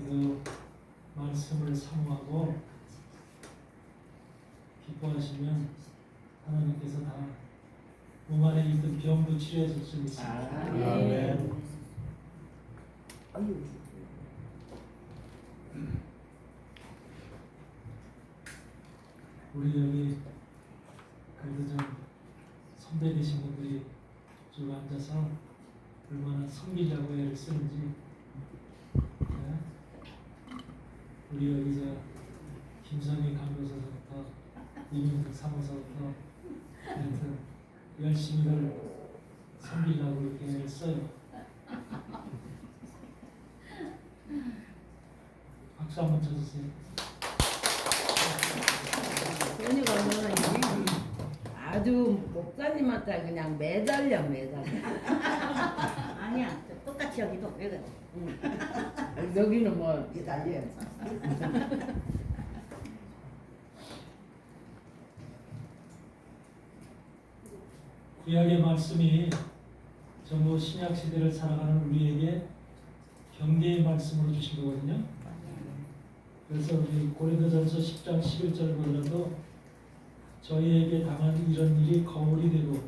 그 말씀을 사모하고 기뻐하시면 하나님께서 다 몸 안에 있던 병도 치료해 줄 수 있습니다. 아멘. 우리 여기 그래도 좀 선배 되신 분들이 쭉 앉아서 얼마나 섬기자고 애를 쓰는지. 네? 우리 여기서 김선희 간호사부터 이민국 사무소부터 하여튼 열심히들 섬기려고 이렇게 애를 써요. 박수 한번 쳐주세요. 현이가 아주 목사님한테 그냥 매달려. 아니야, 똑같이 여기도 왜 그래? 여기는 뭐 매달려. 구약의 말씀이 전부 신약 시대를 살아가는 우리에게 경계의 말씀으로 주신 거거든요. 그래서 우리 고린도전서 10장 11절 보더라도 저희에게 당한 이런 일이 거울이 되고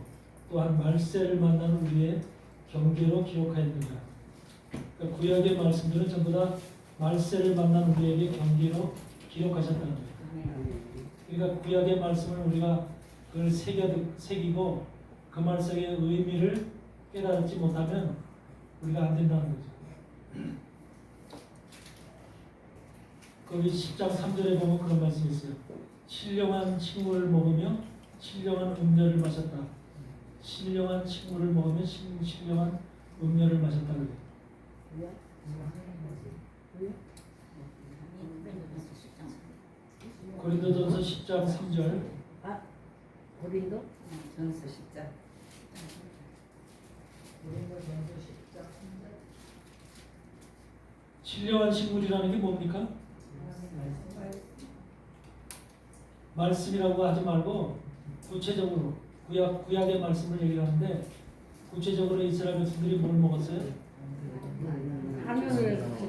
또한 말세를 만나는 우리의 경계로 기록하였느니라. 그러니까 구약의 말씀들은 전부 다 말세를 만나는 우리에게 경계로 기록하셨다는 거예요. 그러니까 구약의 말씀을 우리가 그걸 새기고 그 말씀의 의미를 깨달지 못하면 우리가 안 된다는 거죠. 거기 10장 3절에 보면 그런 말씀이 있어요. 신령한 친구를 먹으며 신령한 음료를 마셨다. 신령한 친구를 먹으며 신령한 음료를 마셨다 그래요. 고린도전서 10장 3절. 고린도? 전서 10장. 신령한 식물이라는 게 뭡니까? 말씀이라고 하지 말고 구체적으로 구약의 말씀을 얘기하는데 구체적으로 이스라엘 백성들이 뭘 먹었어요?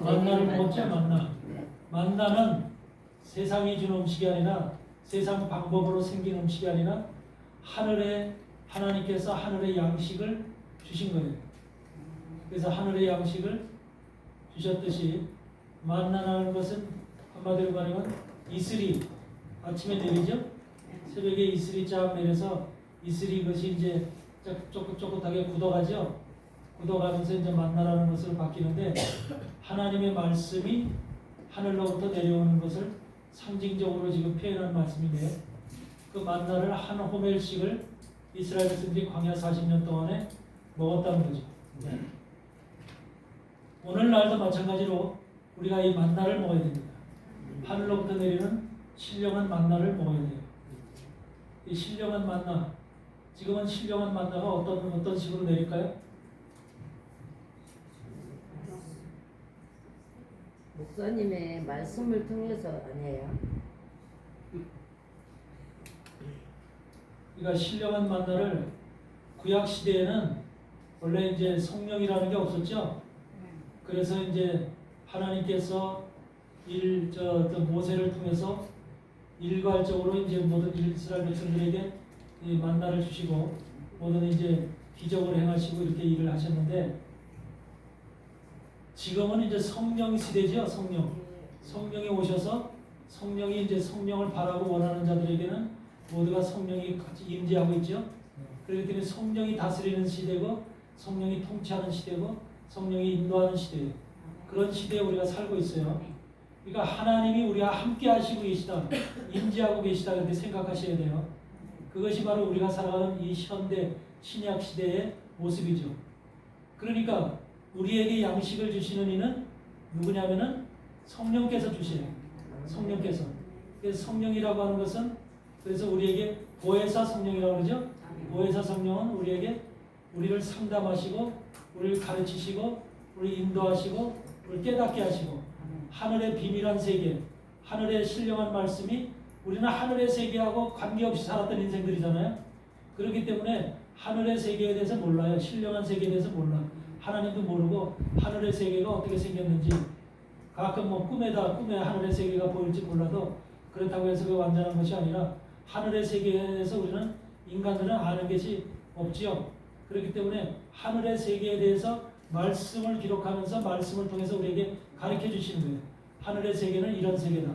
만나를 먹었죠. 만나는 세상이 준 음식이 아니라 세상 방법으로 생긴 음식이 아니라 하나님께서 하늘의 양식을 주신 거예요. 그래서 하늘의 양식을 주셨듯이 만나라는 것은 한마디로 말하면 이슬이 아침에 내리죠. 새벽에 이슬이 쫙 내려서 이슬이 것이 이제 쪼긋쪼긋하게 굳어가죠. 굳어가면서 이제 만나라는 것으로 바뀌는데 하나님의 말씀이 하늘로부터 내려오는 것을 상징적으로 지금 표현한 말씀인데 그 만나를 한 호멜씩을 이스라엘 백성들이 광야 40년 동안에 먹었다는 거죠. 오늘날도 마찬가지로 우리가 이 만나를 먹어야 됩니다. 하늘로부터 내리는 신령한 만나를 먹어야 돼요. 이 신령한 만나, 지금은 신령한 만나가 어떤 식으로 내릴까요? 목사님의 말씀을 통해서 아니에요? 그러니까 신령한 만나를 구약 시대에는 원래 이제 성령이라는 게 없었죠. 그래서 이제 하나님께서 모세를 통해서 일괄적으로 이제 모든 이스라엘 백성들에게 이 만나를 주시고 모든 이제 기적을 행하시고 이렇게 일을 하셨는데 지금은 이제 성령 시대죠. 성령이 오셔서 성령이 이제 성령을 바라고 원하는 자들에게는 모두가 성령이 같이 임재하고 있죠. 그렇기 때문에 성령이 다스리는 시대고 성령이 통치하는 시대고 성령이 인도하는 시대예요. 그런 시대에 우리가 살고 있어요. 그러니까 하나님이 우리와 함께 하시고 계시다, 임재하고 계시다 이렇게 생각하셔야 돼요. 그것이 바로 우리가 살아가는 이 현대 신약 시대의 모습이죠. 그러니까 우리에게 양식을 주시는 이는 누구냐면은 성령께서 주세요. 성령께서. 그래서 성령이라고 하는 것은 그래서 우리에게 보혜사 성령이라고 그러죠. 보혜사 성령은 우리를 상담하시고 우리를 가르치시고 우리 인도하시고 우리를 깨닫게 하시고 하늘의 비밀한 세계, 하늘의 신령한 말씀이 우리는 하늘의 세계하고 관계없이 살았던 인생들이잖아요. 그렇기 때문에 하늘의 세계에 대해서 몰라요. 신령한 세계에 대해서 몰라. 하나님도 모르고 하늘의 세계가 어떻게 생겼는지 가끔 뭐 꿈에 하늘의 세계가 보일지 몰라도 그렇다고 해서 그 완전한 것이 아니라 하늘의 세계에서 우리는 인간들은 아는 것이 없지요. 그렇기 때문에 하늘의 세계에 대해서 말씀을 기록하면서 말씀을 통해서 우리에게 가르쳐 주시는 거예요. 하늘의 세계는 이런 세계다.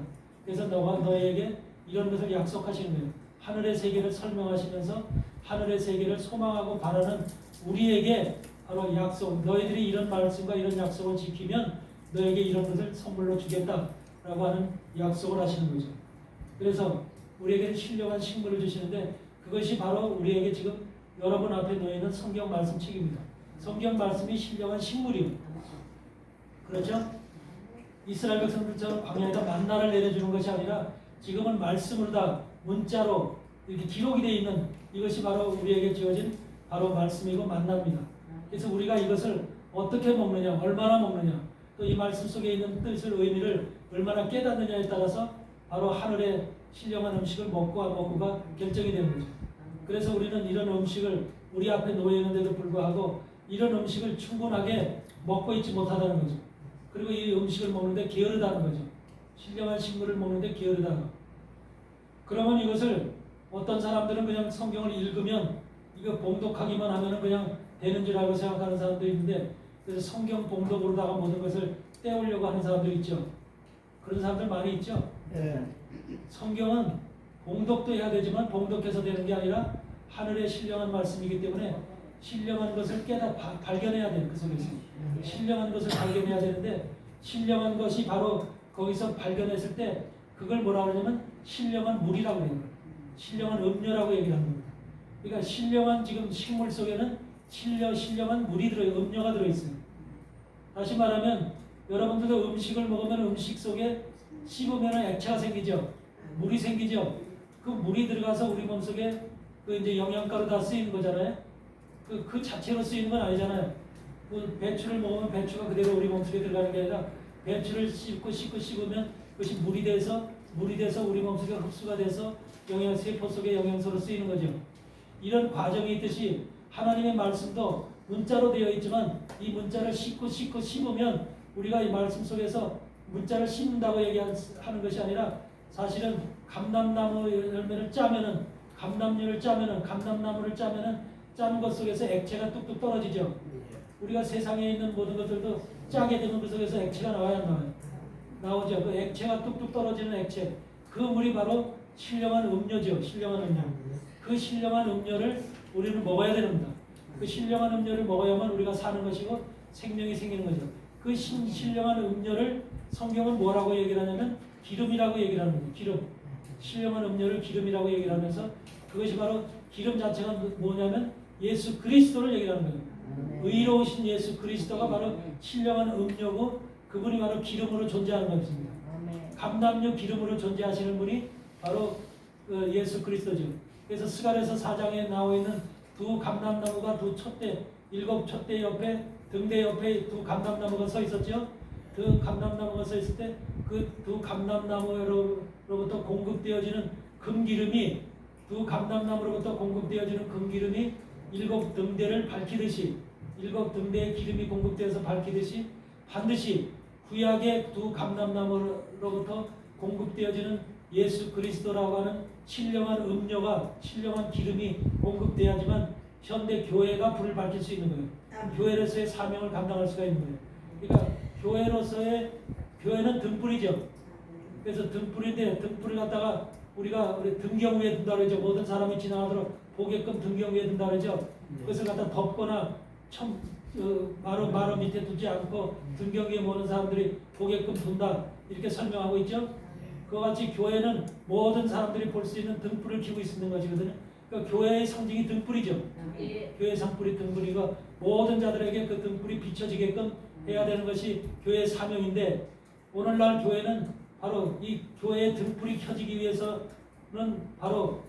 그래서 너에게 이런 것을 약속하시는 거예요. 하늘의 세계를 설명하시면서 하늘의 세계를 소망하고 바라는 우리에게 바로 약속, 너희들이 이런 말씀과 이런 약속을 지키면 너에게 이런 것을 선물로 주겠다라고 하는 약속을 하시는 거죠. 그래서 우리에게 신령한 식물을 주시는데 그것이 바로 우리에게 지금 여러분 앞에 놓여있는 성경 말씀 책입니다. 성경 말씀이 신령한 식물이요. 그렇죠? 이스라엘 백성들처럼 광야에다 만나를 내려주는 것이 아니라 지금은 말씀으로 다 문자로 이렇게 기록이 되어 있는 이것이 바로 우리에게 주어진 바로 말씀이고 만납니다. 그래서 우리가 이것을 어떻게 먹느냐, 얼마나 먹느냐, 또 이 말씀 속에 있는 뜻을, 의미를 얼마나 깨닫느냐에 따라서 바로 하늘의 신령한 음식을 먹고 안 먹고가 결정이 되는 거죠. 그래서 우리는 이런 음식을 우리 앞에 놓여 있는데도 불구하고 이런 음식을 충분하게 먹고 있지 못하다는 거죠. 그리고 이 음식을 먹는데 게으르다는 거죠. 신령한 식물을 먹는데 게으르다. 그러면 이것을 어떤 사람들은 그냥 성경을 읽으면 이거 봉독하기만 하면 그냥 되는 줄 알고 생각하는 사람도 있는데 그래서 성경 봉독으로다가 모든 것을 떼우려고 하는 사람들 있죠. 그런 사람들 많이 있죠. 네. 성경은 봉독도 해야 되지만 봉독해서 되는 게 아니라 하늘의 신령한 말씀이기 때문에 신령한 것을 발견해야 돼요. 그 속에서 신령한 것을 발견해야 되는데 신령한 것이 바로 거기서 발견했을 때 그걸 뭐라 그러냐면 신령한 물이라고 해요. 신령한 음료라고 얘기를 하는 겁니다. 그러니까 신령한 지금 식물 속에는 신령한 물이 음료가 들어있어요. 다시 말하면 여러분들도 음식을 먹으면 음식 속에 씹으면 액체가 생기죠. 물이 생기죠. 그 물이 들어가서 우리 몸속에 그 이제 영양가로 다 쓰이는 거잖아요. 그 자체로 쓰이는 건 아니잖아요. 그 배추를 먹으면 배추가 그대로 우리 몸속에 들어가는 게 아니라 배추를 씹으면 그것이 물이 돼서 우리 몸속에 흡수가 돼서 세포 속에 영양소로 쓰이는 거죠. 이런 과정이 있듯이 하나님의 말씀도 문자로 되어 있지만 이 문자를 씹으면 우리가 이 말씀 속에서 문자를 씹는다고 얘기하는 것이 아니라 사실은 감람나무 열매를 짜면은 감람류를 짜면은 감람나무를 짜면은 짠 것 속에서 액체가 뚝뚝 떨어지죠. 우리가 세상에 있는 모든 것들도 짜게 되는 것 속에서 액체가 나와야 나와요. 나오죠. 그 액체가 뚝뚝 떨어지는 액체. 그 물이 바로 신령한 음료죠. 신령한 음료. 그 신령한 음료를 우리는 먹어야 됩니다. 그 신령한 음료를 먹어야만 우리가 사는 것이고 생명이 생기는 거죠. 그 신령한 음료를 성경은 뭐라고 얘기를 하냐면 기름이라고 얘기를 하는 거예요. 기름. 신령한 음료를 기름이라고 얘기를 하면서 그것이 바로 기름 자체가 뭐냐면 예수 그리스도를 얘기를 하는 거예요. 의로우신 예수 그리스도가 바로 신령한 음료고 그분이 바로 기름으로 존재하는 것입니다. 감람류 기름으로 존재하시는 분이 바로 예수 그리스도죠. 그래서 스가랴서 4장에 나와 있는 두 감람나무가 일곱 촛대 옆에 등대 옆에 두 감람나무가 서 있었죠. 그 감람나무가 서 있을 때 그 두 감람나무로부터 공급되어지는 금기름이 두 감람나무로부터 공급되어지는 금기름이 일곱 등대를 밝히듯이 일곱 등대의 기름이 공급되어서 밝히듯이 반드시 구약의 두 감람나무로부터 공급되어지는 예수 그리스도라고 하는 신령한 음료가 신령한 기름이 공급돼야지만 현대 교회가 불을 밝힐 수 있는 거예요. 교회로서의 사명을 감당할 수가 있는 거예요. 그러니까 교회는 등불이죠. 그래서 등불인데 등불을 갖다가 우리가 등경 위에 둔다 그러죠. 모든 사람이 지나가도록 보게끔 등경 위에 둔다 그러죠. 그것을 갖다 덮거나 마루 밑에 두지 않고 등경 위에 모든 사람들이 보게끔 둔다 이렇게 설명하고 있죠. 그와 같이 교회는 모든 사람들이 볼 수 있는 등불을 켜고 있는 것이거든요. 그러니까 교회의 상징이 등불이죠. 교회의 상불이 등불이고 모든 자들에게 그 등불이 비춰지게끔 해야 되는 것이 교회의 사명인데 오늘날 교회는 바로 이 교회의 등불이 켜지기 위해서는 바로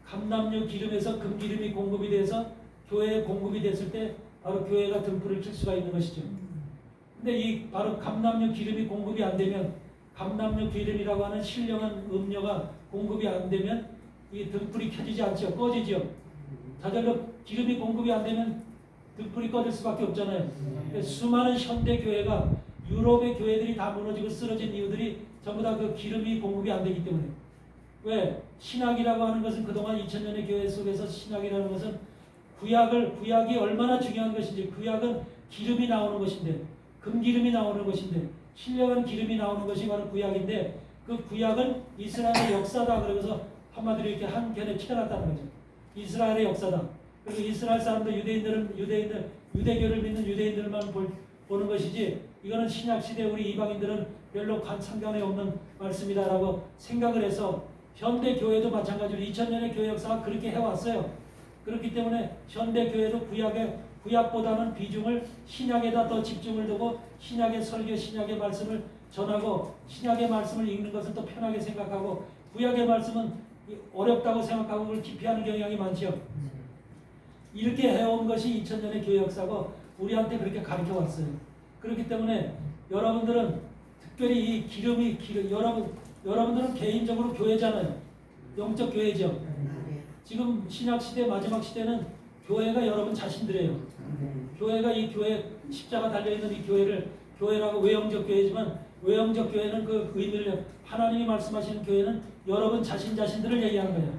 감람류 기름에서 금기름이 공급이 돼서 교회에 공급이 됐을 때 바로 교회가 등불을 켤 수가 있는 것이죠. 근데 이 바로 감람류 기름이 공급이 안 되면 감람류 기름이라고 하는 신령한 음료가 공급이 안 되면 이 등불이 켜지지 않죠. 꺼지죠. 자잘로 기름이 공급이 안 되면 등불이 꺼질 수밖에 없잖아요. 수많은 현대 교회가 유럽의 교회들이 다 무너지고 쓰러진 이유들이 전부 다 그 기름이 공급이 안 되기 때문에. 왜? 신학이라고 하는 것은 그동안 2000년의 교회 속에서 신학이라는 것은 구약이 얼마나 중요한 것인지, 구약은 기름이 나오는 것인데, 금기름이 나오는 것인데, 신령한 기름이 나오는 것이 바로 구약인데, 그 구약은 이스라엘의 역사다. 그러면서 한마디로 이렇게 한 켠에 채워놨다는 거죠. 이스라엘의 역사다. 그리고 이스라엘 사람들, 유대교를 믿는 유대인들만 보는 것이지, 이거는 신약 시대 우리 이방인들은 별로 상관이 없는 말씀이다라고 생각을 해서, 현대 교회도 마찬가지로 2000년의 교회 역사가 그렇게 해왔어요. 그렇기 때문에 현대 교회도 구약보다는 비중을 신약에다 더 집중을 두고, 신약의 설교, 신약의 말씀을 전하고, 신약의 말씀을 읽는 것은 또 편하게 생각하고, 구약의 말씀은 어렵다고 생각하고 그걸 기피하는 경향이 많죠. 이렇게 해온 것이 2000년의 교회 역사고 우리한테 그렇게 가르쳐 왔어요. 그렇기 때문에 여러분들은 특별히 이 기름이 여러분들은 개인적으로 교회잖아요. 영적 교회죠. 지금 신약 시대 마지막 시대는 교회가 여러분 자신들이에요. 교회가 이 교회 십자가 달려 있는 이 교회를 교회라고, 외형적 교회지만 외형적 교회는 그 의미를, 하나님이 말씀하시는 교회는 여러분 자신들을 얘기하는 거예요.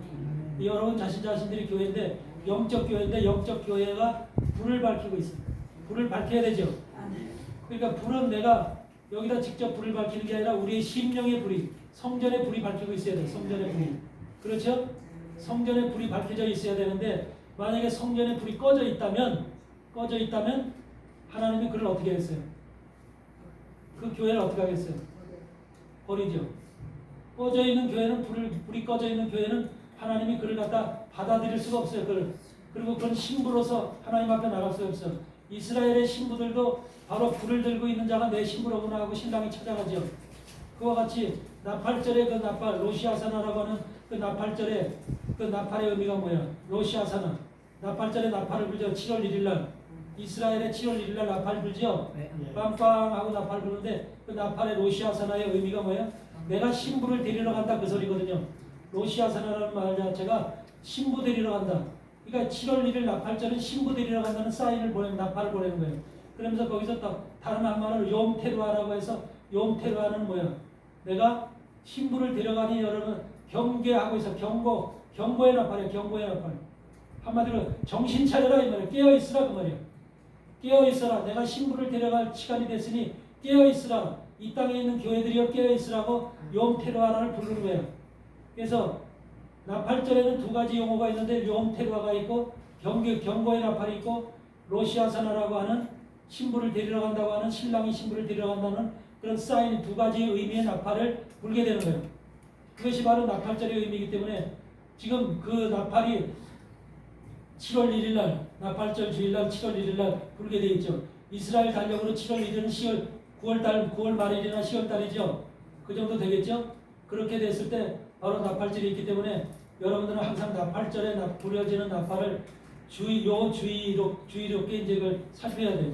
여러분 자신들이 교회인데, 영적 교회인데, 영적 교회가 불을 밝히고 있어요. 불을 밝혀야 되죠. 그러니까 불은 내가 여기다 직접 불을 밝히는 게 아니라 우리의 심령의 불이, 성전의 불이 밝히고 있어야 돼요. 성전의 불이. 그렇죠? 성전의 불이 밝혀져 있어야 되는데, 만약에 성전의 불이 꺼져 있다면 하나님이 그를 어떻게 했어요? 그 교회를 어떻게 하겠어요? 버리죠. 꺼져 있는 교회는, 불이 꺼져 있는 교회는 하나님이 그를 갖다 받아들일 수가 없어요. 그리고 그건 신부로서 하나님 앞에 나갈 수가 없어요. 이스라엘의 신부들도 바로 불을 들고 있는 자가 내 신부로구나 하고 신랑이 찾아가죠. 그와 같이 나팔절의 그 나팔, 로시아사나라고 하는 그 나팔절의 그 나팔의 의미가 뭐야? 로시아사나. 나팔절에 나팔을 불죠. 7월 1일 날. 이스라엘의 7월 1일 날 나팔 불죠. 빵빵 하고 나팔 부르는데, 그 나팔의 로시아사나의 의미가 뭐야? 내가 신부를 데리러 간다, 그 소리거든요. 로시아사나라는 말 자체가 신부 데리러 간다. 그러니까 7월 1일 나팔절은 신부 데리러 간다는 사인을 나팔을 보내는 거예요. 그러면서 거기서 또 다른 한말을 용테루아라고 해서, 용테루아는 뭐야? 내가 신부를 데려가니 여러분 경계하고 있어. 경고의 나팔이에요. 경고의 나팔. 한마디로 정신 차려라 이 말이에요. 깨어 있으라 그 말이에요. 깨어 있어라. 내가 신부를 데려갈 시간이 됐으니 깨어 있으라. 이 땅에 있는 교회들이여 깨어 있으라고 용테루아를 부르는 거예요. 그래서 나팔절에는 두 가지 용어가 있는데, 용테루아가 있고 경고의 나팔이 있고, 로시아사나라고 하는 신부를 데리러 간다고 하는, 신랑이 신부를 데리러 간다는 그런 사인, 두 가지 의미의 나팔을 불게 되는 거예요. 그것이 바로 나팔절의 의미이기 때문에 지금 그 나팔이 7월 1일 날, 나팔절 주일날 7월 1일 날 불게 되어 있죠. 이스라엘 달력으로 7월 1일은 9월 말일이나 10월 달이죠. 그 정도 되겠죠. 그렇게 됐을 때 바로 나팔절이 있기 때문에 여러분들은 항상 나팔절에 부려지는 나팔을 주의롭게 이제 그걸 살펴야 돼요.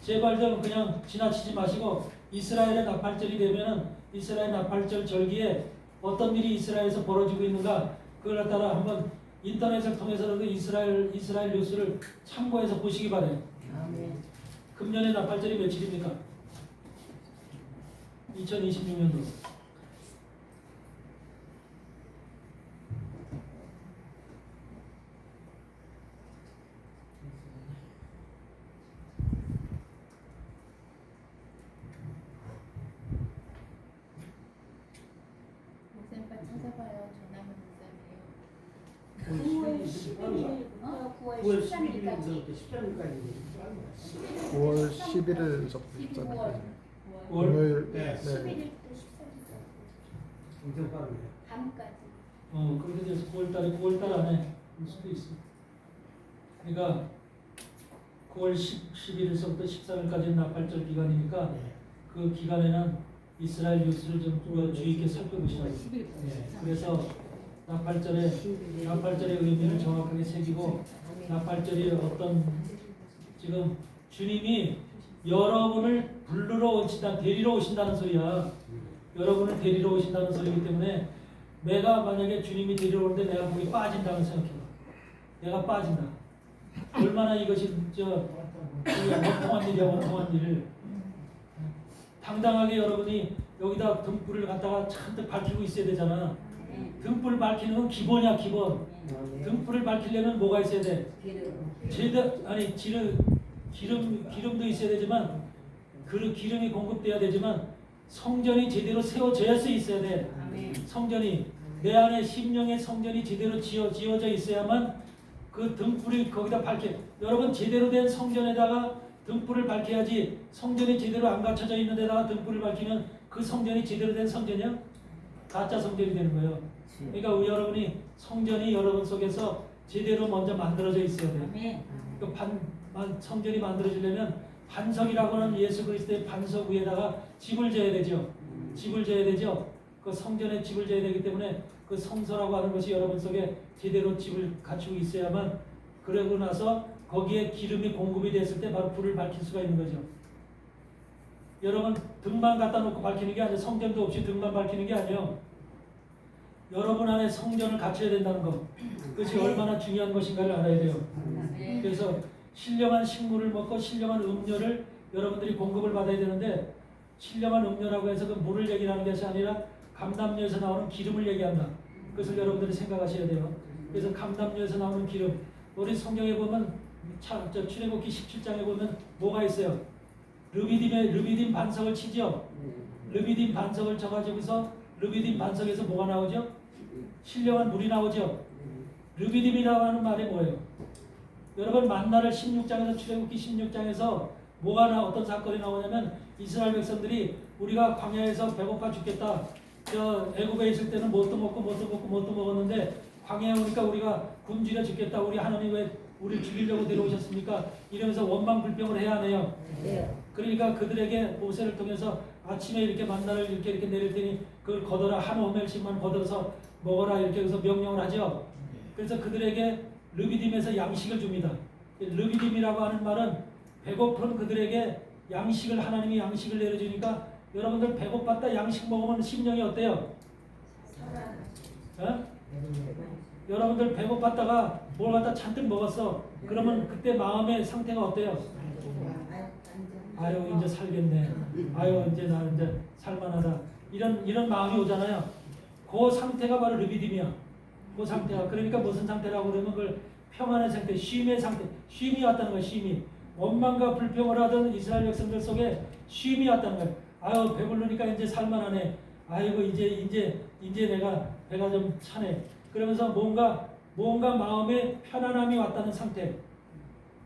제발 좀 그냥 지나치지 마시고, 이스라엘의 나팔절이 되면은 이스라엘 나팔절 절기에 어떤 일이 이스라엘에서 벌어지고 있는가, 그걸 따라 한번 인터넷을 통해서라도 이스라엘 뉴스를 참고해서 보시기 바래요. 금년의 나팔절이 며칠입니까? 2026년도. 찾아봐요. 전화면 목사님이에요. 9월 11일부터 13일까지. 9월 11일부터 12월. 금요일. 네. 11일부터 14일까지. 엄청 빠르네요. 밤까지. 그렇게 돼서 9월달 안에 올 수도 있어. 그러니까 9월 11일서부터 13일까지는 나팔절 기간이니까 그 기간에는 이스라엘 뉴스를 좀 주의 있게 살펴보시라고. 그래서 나팔절의 의미를 정확하게 새기고, 나팔절이 어떤, 지금 주님이 여러분을 데리러 오신다는 소리야. 여러분을 데리러 오신다는 소리이기 때문에, 내가 만약에 주님이 데리러 오는데 내가 거기 빠진다고 생각해봐. 내가 빠진다. 얼마나 이것이 원통한 일이야, 원통한 일을. 당당하게 여러분이 여기다 등불을 갖다가 잔뜩 밝히고 있어야 되잖아. 등불 밝히는 건 기본이야, 기본. 등불을 밝히려면 뭐가 있어야 돼? 기름도 있어야 되지만 그 기름이 공급돼야 되지만 성전이 제대로 세워져야 있어야 돼. 성전이 내 안에 심령의 성전이 제대로 지어져 있어야만 그 등불이 거기다 밝혀. 여러분 제대로 된 성전에다가 등불을 밝혀야지. 성전이 제대로 안 갖춰져 있는 데다가 등불을 밝히면 그 성전이 제대로 된 성전이야? 가짜 성전이 되는 거예요. 그러니까 여러분이 성전이 여러분 속에서 제대로 먼저 만들어져 있어야 돼. 그 성전이 만들어지려면 반석이라고 하는 예수 그리스도의 반석 위에다가 집을 지어야 되죠. 집을 지어야 되죠. 그 성전에 집을 지어야 되기 때문에 그 성서라고 하는 것이 여러분 속에 제대로 집을 갖추고 있어야만, 그러고 나서 거기에 기름이 공급이 됐을 때 바로 불을 밝힐 수가 있는 거죠. 여러분 등만 갖다 놓고 밝히는 게 아니라 성전도 없이 등만 밝히는 게 아니에요. 여러분 안에 성전을 갖춰야 된다는 것. 그것이 얼마나 중요한 것인가를 알아야 돼요. 그래서 신령한 식물을 먹고 신령한 음료를 여러분들이 공급을 받아야 되는데, 신령한 음료라고 해서 그 물을 얘기하는 것이 아니라 감람류에서 나오는 기름을 얘기한다. 그것을 여러분들이 생각하셔야 돼요. 그래서 감람류에서 나오는 기름, 우리 성경에 보면 출애굽기 17장에 보면 뭐가 있어요? 르비딤 반석을 치죠. 르비딤 반석을 쳐가지고서 르비딤 반석에서 뭐가 나오죠? 신령한 물이 나오죠. 르비딤이라고 하는 말이 뭐예요? 여러분 만나를 16장에서 출애굽기 16장에서 어떤 사건이 나오냐면, 이스라엘 백성들이 우리가 광야에서 배고파 죽겠다. 애굽에 있을 때는 뭣도 먹었는데 광야에 오니까 우리가 굶주려 죽겠다. 우리 하나님 왜 우리를 죽이려고 데려오셨습니까? 이러면서 원망불평을 해야 하네요. 그러니까 그들에게 모세를 통해서 아침에 이렇게 만나를 이렇게 내릴 테니 그걸 걷어라, 한 오멜씩만 걷어서 먹어라, 이렇게 해서 명령을 하죠. 그래서 그들에게 르비딤에서 양식을 줍니다. 르비딤이라고 하는 말은 배고픈 그들에게 양식을, 하나님이 양식을 내려주니까 여러분들 배고팠다 양식 먹으면 심령이 어때요? 여러분들 배고팠다가 뭘 갖다 잔뜩 먹었어. 그러면 그때 마음의 상태가 어때요? 아유 이제 살겠네. 아유 이제 나 이제 살만하다. 이런 마음이 오잖아요. 그 상태가 바로 르비딤이야. 그 상태가. 그러니까 무슨 상태라고 그러면 그걸 평안의 상태, 쉼의 상태. 쉼이 왔다는 거야. 쉼이. 원망과 불평을 하던 이스라엘 백성들 속에 쉼이 왔다는 거야. 아유 배부르니까 이제 살만하네. 아이고 이제 내가 배가 좀 차네. 그러면서 뭔가 마음에 편안함이 왔다는 상태.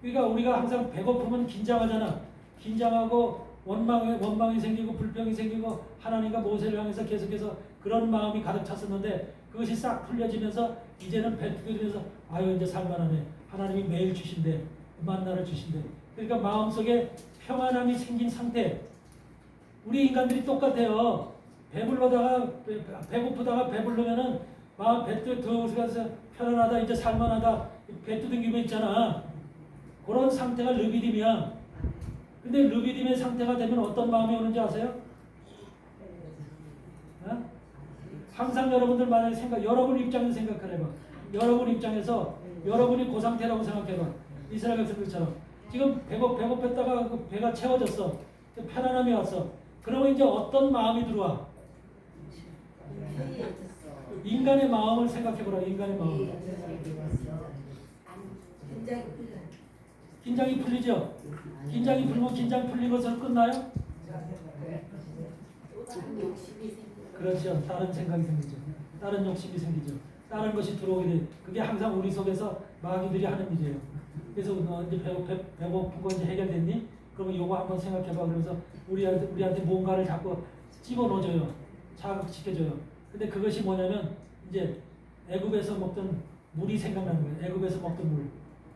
그러니까 우리가 항상 배고프면 긴장하잖아. 긴장하고 원망이 생기고 불평이 생기고 하나님과 모세를 향해서 계속해서 그런 마음이 가득 찼었는데, 그것이 싹 풀려지면서 이제는 배투기면서 아유 이제 살만하네. 하나님이 매일 주신대. 만나를 주신대. 그러니까 마음속에 평안함이 생긴 상태. 우리 인간들이 똑같아요. 배고프다가 배부르면은 마음 배도 들어가서 편안하다, 이제 살만하다, 배 두둥기면 있잖아. 그런 상태가 르비딤이야. 근데 르비딤의 상태가 되면 어떤 마음이 오는지 아세요? 항상 여러분들 만약에 여러분 입장에서 생각해봐. 여러분 입장에서 여러분이 그 상태라고 생각해봐. 이스라엘 백성들처럼 지금 배고팠다가 그 배가 채워졌어. 편안함이 왔어. 그러면 이제 어떤 마음이 들어와? 인간의 마음을 생각해보라. 인간의 마음. 긴장이 풀리죠? 긴장이 풀리면 긴장 풀린 것으로 끝나요? 그렇죠. 다른 생각이 생기죠. 다른 욕심이 생기죠. 다른 것이 들어오게 돼. 그게 항상 우리 속에서 마귀들이 하는 일이에요. 그래서 이제 배고픈 거 이제 해결됐니? 그러면 요거 한번 생각해봐. 그러면서 우리한테 뭔가를 자꾸 집어넣어줘요. 자극시켜줘요. 근데 그것이 뭐냐면 이제 애굽에서 먹던 물이 생각나는 거예요. 애굽에서 먹던 물.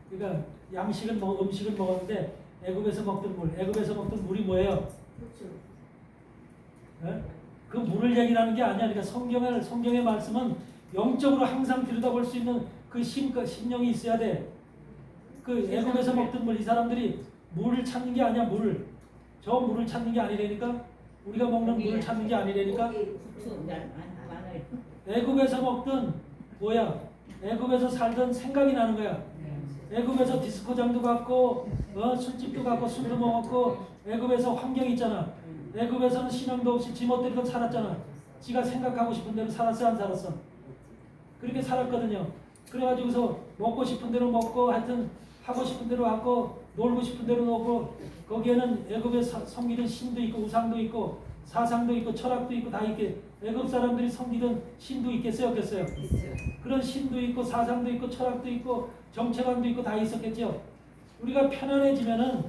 그러니까 음식을 먹었는데 애굽에서 먹던 물. 애굽에서 먹던 물이 뭐예요? 네? 그 물을 얘기하는 게 아니야. 그러니까 성경의 말씀은 영적으로 항상 들여다볼 수 있는 그 심령이 있어야 돼. 그 애굽에서 먹던 물, 이 사람들이 물을 찾는 게 아니야. 저 물을 찾는 게 아니라니까. 우리가 먹는 물을 찾는 게 아니라니까. 애굽에서 먹던 뭐야? 애굽에서 살던 생각이 나는 거야. 애굽에서 디스코장도 갔고 술집도 갔고 술도 먹었고 애굽에서 환경이 있잖아. 애굽에서는 신앙도 없이 지멋대로 살았잖아. 지가 생각하고 싶은 대로 살았어 안 살았어? 그렇게 살았거든요. 그래가지고서 먹고 싶은 대로 먹고 하여튼 하고 싶은 대로 하고 놀고 싶은 대로 놀고 거기에는 애굽에 섬기는 신도 있고 우상도 있고 사상도 있고 철학도 있고 다 있게 애굽 사람들이 섬기던 신도 있겠어요 없겠어요? 그런 신도 있고 사상도 있고 철학도 있고 정체관도 있고 다 있었겠죠. 우리가 편안해지면은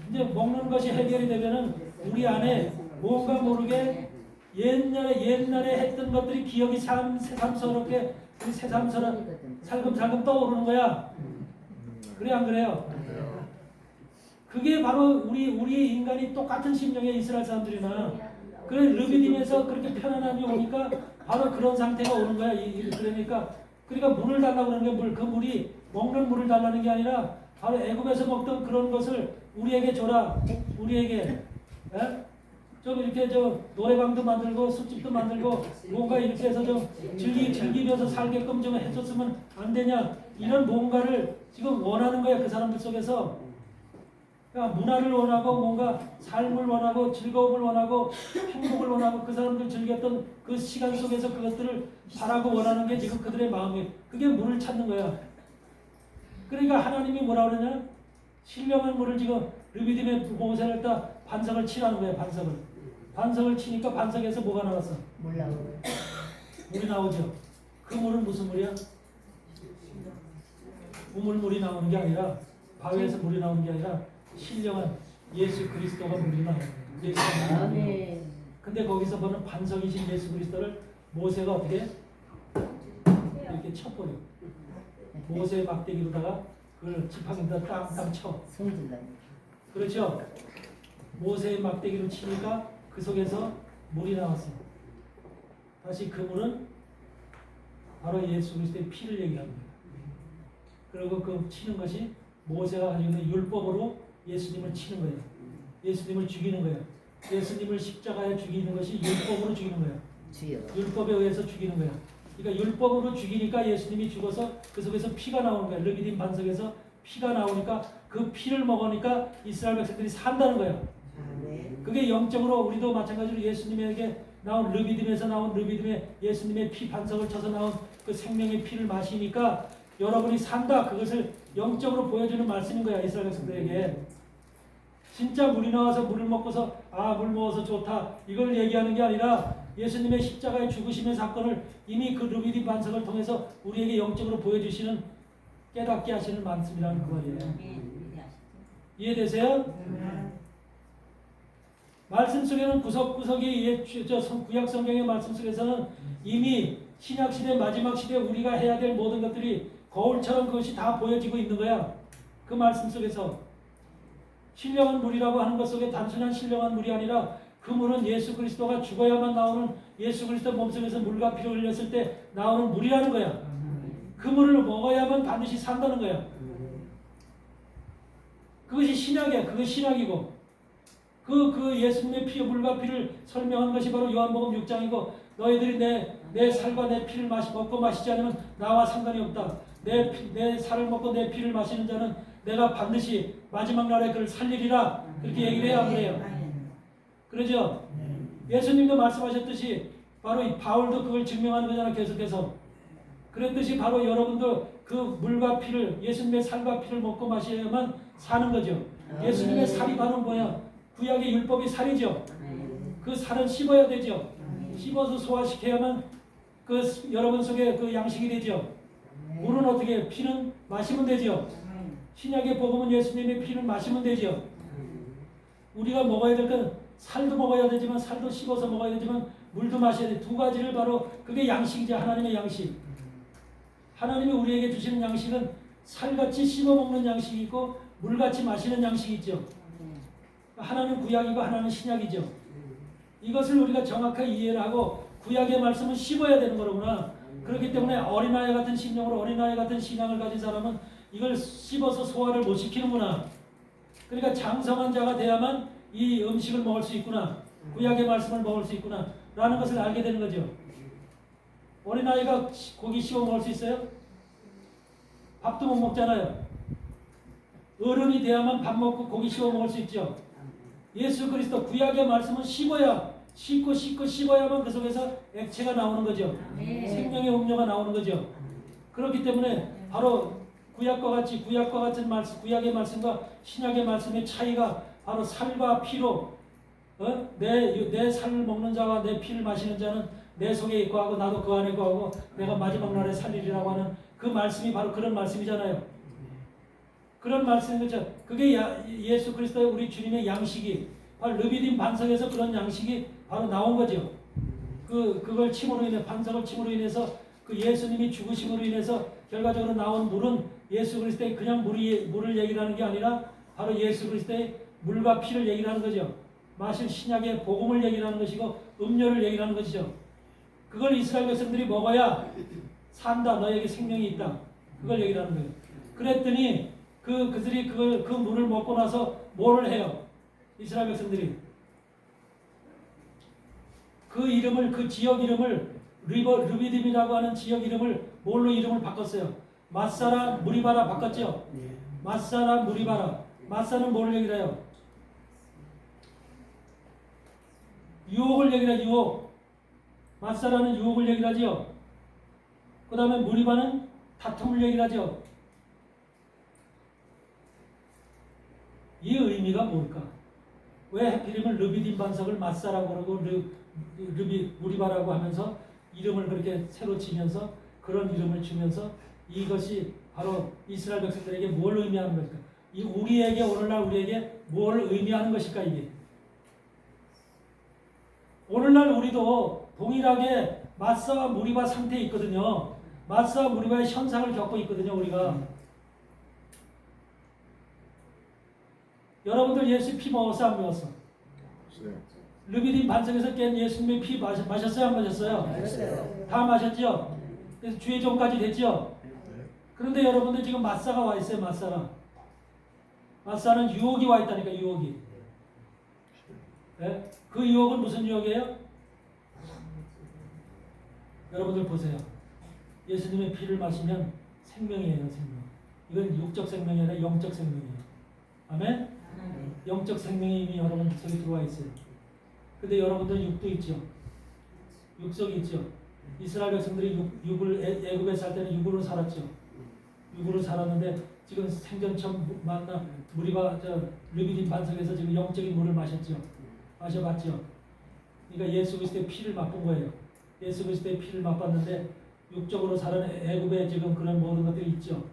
이제 먹는 것이 해결이 되면은 우리 안에 뭔가 모르게 옛날에 했던 것들이 기억이 새삼스럽게 우리 살금살금 떠오르는 거야. 그래 안 그래요? 그게 바로 우리 인간이 똑같은 심령의 이스라엘 사람들이나 그래 르비딤에서 그렇게 편안함이 오니까 바로 그런 상태가 오는 거야. 그러니까 물을 달라고 그러는 게 그 물이 먹는 물을 달라는 게 아니라 바로 애굽에서 먹던 그런 것을 우리에게 줘라. 우리에게. 에? 좀 이렇게 노래방도 만들고 숲집도 만들고 뭔가 이렇게 해서 좀 즐기면서 살게끔 좀 해줬으면 안 되냐. 이런 뭔가를 지금 원하는 거야. 그 사람들 속에서. 그러니까 문화를 원하고 뭔가 삶을 원하고 즐거움을 원하고 행복을 원하고 그 사람들 즐겼던 그 시간 속에서 그것들을 바라고 원하는 게 지금 그들의 마음이에요. 그게 물을 찾는 거야. 그러니까 하나님이 뭐라 그러냐? 신령한 물을 지금 르비딤의 모세를 따 반석을 치라는 거야. 반석을 치니까 반석에서 뭐가 나왔어? 물이 나오죠. 그 물은 무슨 물이야? 우물물이 나오는 게 아니라 바위에서 물이 나오는 게 아니라 신령한 예수 그리스도가 물이 나와요. 아멘. 근데 거기서 보는 반석이신 예수 그리스도를 모세가 어떻게 이렇게 쳐버려. 모세의 막대기로다가 그걸 지팡이에다 땅땅 쳐. 성질나요. 그렇죠? 모세의 막대기로 치니까 그 속에서 물이 나왔어요. 다시 그 물은 바로 예수 그리스도의 피를 얘기합니다. 그리고 그 치는 것이 모세가 가지고 있는 율법으로 예수님을 치는 거예요. 예수님을 죽이는 거예요. 예수님을 십자가에 죽이는 것이 율법으로 죽이는 거예요. 주여. 율법에 의해서 죽이는 거예요. 그러니까 율법으로 죽이니까 예수님이 죽어서 그 속에서 피가 나오는 거예요. 르비딤 반석에서 피가 나오니까 그 피를 먹으니까 이스라엘 백성들이 산다는 거예요. 그게 영적으로 우리도 마찬가지로 예수님에게 나온 르비딤에서 나온 르비딤의 예수님의 피 반석을 쳐서 나온 그 생명의 피를 마시니까 여러분이 산다. 그것을 영적으로 보여주는 말씀인 거야. 이스라엘 백성들에게. 진짜 물이 나와서 물을 먹고서 물 먹어서 좋다. 이걸 얘기하는 게 아니라 예수님의 십자가의 죽으심의 사건을 이미 그 르비딤 반석을 통해서 우리에게 영적으로 보여주시는 깨닫게 하시는 말씀이라는 그 말이에요. 이해되세요? 말씀 속에는 구석구석이 구약 성경의 말씀 속에서는 이미 신약 시대 마지막 시대 우리가 해야 될 모든 것들이 거울처럼 그것이 다 보여지고 있는 거야. 그 말씀 속에서 신령한 물이라고 하는 것 속에 단순한 신령한 물이 아니라 그 물은 예수 그리스도가 죽어야만 나오는 예수 그리스도 몸속에서 물과 피를 흘렸을 때 나오는 물이라는 거야. 그 물을 먹어야만 반드시 산다는 거야. 그것이 신약이야. 그것이 신약이고 그 예수님의 피, 물과 피를 설명한 것이 바로 요한복음 6장이고 너희들이 내 살과 내 피를 먹고 마시지 않으면 나와 상관이 없다. 내 살을 먹고 내 피를 마시는 자는 내가 반드시 마지막 날에 그를 살리리라. 그렇게 얘기를 해야 그래요. 그러죠? 예수님도 말씀하셨듯이 바로 이 바울도 그걸 증명하는 거잖아. 계속해서. 그랬듯이 바로 여러분도 그 물과 피를 예수님의 살과 피를 먹고 마셔야만 사는 거죠. 예수님의 살이 바로 뭐야? 구약의 율법이 살이죠. 그 살은 씹어야 되죠. 씹어서 소화시켜야만 그 여러분 속에 그 양식이 되죠. 물은 어떻게 피는 마시면 되죠. 신약의 복음은 예수님의 피를 마시면 되죠. 우리가 먹어야 될 건 살도 먹어야 되지만 살도 씹어서 먹어야 되지만 물도 마셔야 돼. 두 가지를 바로 그게 양식이죠. 하나님의 양식. 하나님이 우리에게 주시는 양식은 살같이 씹어 먹는 양식이 있고 물같이 마시는 양식이 있죠. 하나는 구약이고 하나는 신약이죠. 이것을 우리가 정확하게 이해를 하고 구약의 말씀은 씹어야 되는 거로구나. 그렇기 때문에 어린아이 같은 심령으로 어린아이 같은 신앙을 가진 사람은 이걸 씹어서 소화를 못 시키는구나. 그러니까 장성한 자가 돼야만 이 음식을 먹을 수 있구나. 구약의 말씀을 먹을 수 있구나. 라는 것을 알게 되는 거죠. 어린아이가 고기 씹어 먹을 수 있어요? 밥도 못 먹잖아요. 어른이 돼야만 밥 먹고 고기 씹어 먹을 수 있죠. 예수 그리스도 구약의 말씀은 씹어야만 그 속에서 액체가 나오는 거죠. 생명의 음료가 나오는 거죠. 그렇기 때문에 바로 구약과 같은 말씀, 구약의 말씀과 신약의 말씀의 차이가 바로 살과 피로, 내 살을 먹는 자와 내 피를 마시는 자는 내 속에 있고 하고 나도 그 안에 있고 하고 내가 마지막 날에 살리리라고 하는 그 말씀이 바로 그런 말씀이잖아요. 그런 말씀인 거죠. 그게 예수 그리스도의 우리 주님의 양식이 바로 르비딤 반석에서 그런 양식이 바로 나온 거죠. 그걸 침으로 인해 반석을 침으로 인해서 그 예수님이 죽으심으로 인해서 결과적으로 나온 물은 예수 그리스도의 그냥 물을 얘기하는 게 아니라 바로 예수 그리스도의 물과 피를 얘기하는 거죠. 마실 신약의 복음을 얘기하는 것이고 음료를 얘기하는 것이죠. 그걸 이스라엘 백성들이 먹어야 산다. 너에게 생명이 있다. 그걸 얘기하는 거예요. 그랬더니 그들이 그 물을 먹고 나서 뭐를 해요? 이스라엘 백성들이 그 지역 이름을 르비딤이라고 하는 지역 이름을 뭘로 이름을 바꿨어요? 마사라 무리바라 바꿨죠? 마사라 무리바라. 마사는 뭘 얘기해요? 유혹을 얘기해요. 유혹. 마사라는 유혹을 얘기하죠. 그 다음에 무리바는 다툼을 얘기하죠. 이 의미가 뭘까? 왜 하필이면 르비딤 반석을 마사라고 그러고 무리바라고 하면서 이름을 그렇게 새로 지면서 그런 이름을 주면서 이것이 바로 이스라엘 백성들에게 뭘 의미하는 것일까? 우리에게 오늘날 우리에게 뭘 의미하는 것일까 이게? 오늘날 우리도 동일하게 마사와 무리바 상태에 있거든요. 마사와 무리바의 현상을 겪고 있거든요. 우리가 여러분들 예수 피 먹었어 안 먹었어? 르비딤 반석에서 깬 예수님의 피 마셨어요 안 마셨어요? 다 마셨죠? 그래서 주의 종까지 됐죠? 그런데 여러분들 지금 마사가 와 있어요. 마사는 유혹이 와 있다니까. 유혹이. 네? 그 유혹은 무슨 유혹이에요? 여러분들 보세요. 예수님의 피를 마시면 생명이에요. 생명. 이건 육적 생명이 아니라 영적 생명이에요. 아멘? 영적 생명이 이미 여러분 속에 들어와 있어요. 근데 여러분들 육도 있죠. 육속이 있죠. 이스라엘 백성들이 애굽에 살 때는 육으로 살았죠. 육으로 살았는데 지금 생전 처음 만나 르비딤 반석에서 지금 영적인 물을 마셨죠. 마셔봤죠. 그러니까 예수 그리스도의 피를 맛본 거예요. 예수 그리스도의 피를 맛봤는데 육적으로 사는 애굽에 지금 그런 모든 것들이 있죠.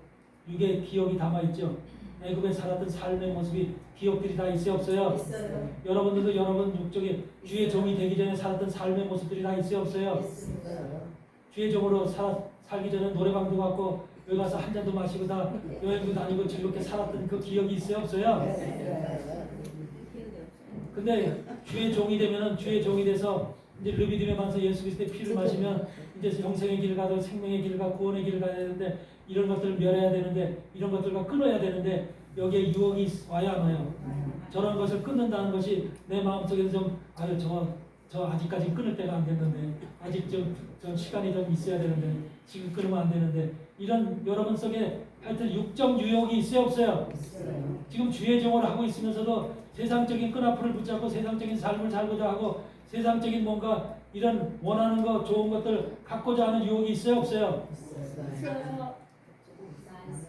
육에 기억이 담아 있죠. 애굽에 살았던 삶의 모습이 기억들이 다 있어요 없어요? 있어요. 여러분들도 여러분 육적인 주의 종이 되기 전에 살았던 삶의 모습들이 다 있어요 없어요? 주의 종으로 살기 전에 노래방도 갔고 여기 가서 한 잔도 마시고 다 여행도 다니고 즐겁게 살았던 그 기억이 있어요 없어요? 근데 주의 종이 되면은 주의 종이 돼서 이제 르비딤에 반서 예수 그리스도의 피를 마시면 이제 영생의 길을 가도 생명의 길을 가고 구원의 길을 가야 되는데 이런 것들을 멸해야 되는데 이런 것들과 끊어야 되는데 여기에 유혹이 와야 안 와요. 저런 것을 끊는다는 것이 내 마음속에서 좀 저 아직까지 끊을 때가 안 됐는데 아직 좀 시간이 좀 있어야 되는데 지금 끊으면 안 되는데 이런 여러분 속에 하여튼 육적 유혹이 있어요 없어요? 지금 주의 종을 하고 있으면서도 세상적인 끈앞을 붙잡고 세상적인 삶을 살고자 하고 세상적인 뭔가 이런 원하는 거 좋은 것들 갖고자 하는 유혹이 있어요 없어요?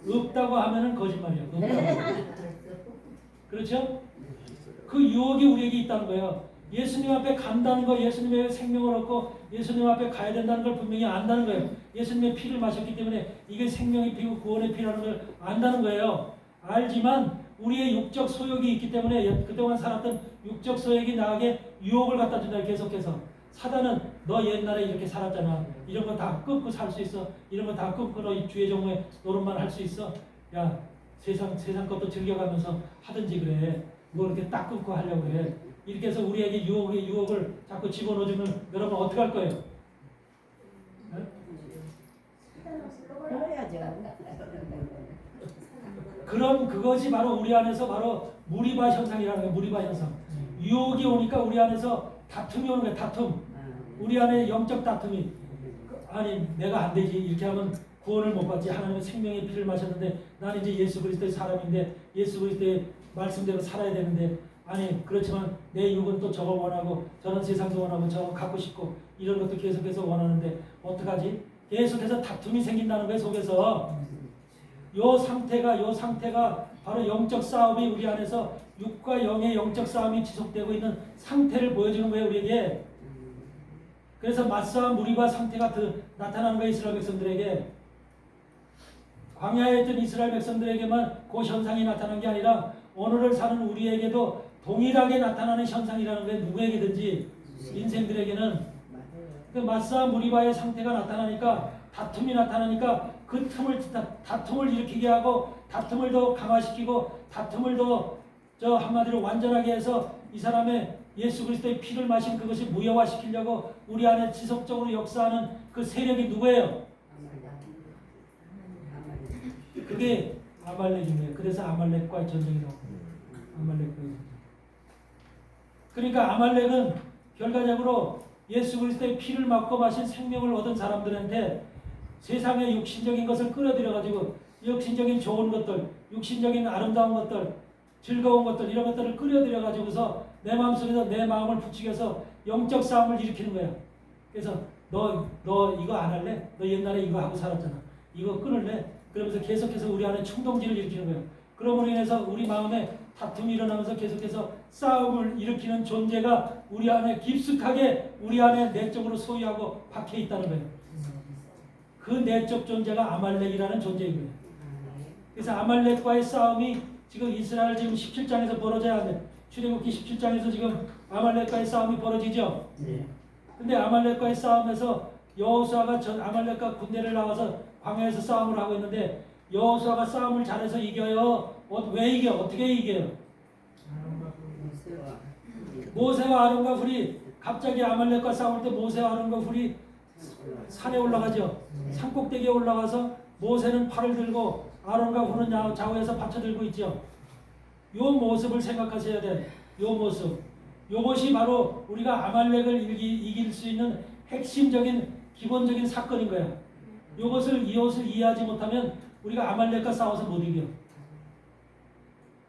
없다고 하면은 거짓말이야. 없다고. 그렇죠? 그 유혹이 우리에게 있다는 거예요. 예수님 앞에 간다는 거, 예수님의 생명을 얻고 예수님 앞에 가야 된다는 걸 분명히 안다는 거예요. 예수님의 피를 마셨기 때문에 이게 생명의 피고 구원의 피라는 걸 안다는 거예요. 알지만 우리의 육적 소욕이 있기 때문에 그동안 살았던 육적 소욕이 나에게 유혹을 갖다 준다. 계속해서 사단은 너 옛날에 이렇게 살았잖아. 이런 거 다 끊고 살 수 있어. 이런 거 다 끊고 너 주의 종의 노릇만 할 수 있어. 야 세상 것도 즐겨가면서 하든지 그래. 뭐 이렇게 딱 끊고 하려고 그래. 이렇게 해서 우리에게 유혹을 자꾸 집어넣어주면 여러분 어떻게 할 거예요? 네? 그럼 그것이 바로 우리 안에서 바로 무리바 현상이라는 거예요. 무리바 현상. 유혹이 오니까 우리 안에서 다툼이 오는 거예요. 다툼. 우리 안에 영적 다툼이 아니 내가 안 되지 이렇게 하면 구원을 못 받지. 하나님은 생명의 피를 마셨는데 나는 이제 예수 그리스도의 사람인데 예수 그리스도의 말씀대로 살아야 되는데 아니 그렇지만 내 육은 또 저거 원하고 저런 세상도 원하고 저거 갖고 싶고 이런 것도 계속해서 원하는데 어떡하지? 계속해서 다툼이 생긴다는 거예요 속에서. 요 상태가 바로 영적 싸움이 우리 안에서 육과 영의 영적 싸움이 지속되고 있는 상태를 보여주는 거예요 우리에게. 그래서 맞싸움 무리와 상태가 나타나는 거예요 이스라엘 백성들에게. 광야에 있던 이스라엘 백성들에게만 그 현상이 나타난 게 아니라 오늘을 사는 우리에게도 동일하게 나타나는 현상이라는 거예요. 누구에게든지 인생들에게는. 그 맞싸움 무리와의 상태가 나타나니까 다툼이 나타나니까 그 다툼을 일으키게 하고 다툼을 더 강화시키고 다툼을 더 한마디로 완전하게 해서 이 사람의 예수 그리스도의 피를 마신 그것이 무효화시키려고 우리 안에 지속적으로 역사하는 그 세력이 누구예요? 그게 아말렉이에요. 그래서 아말렉과의 전쟁이 나옵니다. 아말렉과의 전쟁. 그러니까 아말렉은 결과적으로 예수 그리스도의 피를 맞고 마신 생명을 얻은 사람들한테 세상의 육신적인 것을 끌어들여가지고 육신적인 좋은 것들, 육신적인 아름다운 것들, 즐거운 것들 이런 것들을 끌어들여가지고서 내 마음속에서 내 마음을 부추겨서 영적 싸움을 일으키는 거야. 그래서 너 이거 안 할래? 너 옛날에 이거 하고 살았잖아. 이거 끊을래? 그러면서 계속해서 우리 안에 충동질을 일으키는 거예요. 그러므로 인해서 우리 마음에 다툼이 일어나면서 계속해서 싸움을 일으키는 존재가 우리 안에 깊숙하게 우리 안에 내적으로 소유하고 박혀 있다는 거예요. 그 내적 존재가 아말렉이라는 존재인 거예요. 그래서 아말렉과의 싸움이 지금 이스라엘 지금 17장에서 벌어져야 돼. 출애굽기 17장에서 지금 아말렉과의 싸움이 벌어지죠. 근데 아말렉과의 싸움에서 여호수아가 아말렉과 군대를 나와서 광야에서 싸움을 하고 있는데 여호수아가 싸움을 잘해서 이겨요. 왜 이겨? 어떻게 이겨요? 모세와 아론과 훌이 갑자기 아말렉과 싸울 때 모세와 아론과 훌이 산에 올라가죠. 산꼭대기에 올라가서 모세는 팔을 들고 아론과 훌은 좌우에서 받쳐 들고 있죠. 요 모습을 생각하셔야 돼. 요 모습. 요것이 바로 우리가 아말렉을 이길 수 있는 핵심적인 기본적인 사건인 거야. 이것을 이해하지 못하면 우리가 아말렉과 싸워서 못 이겨.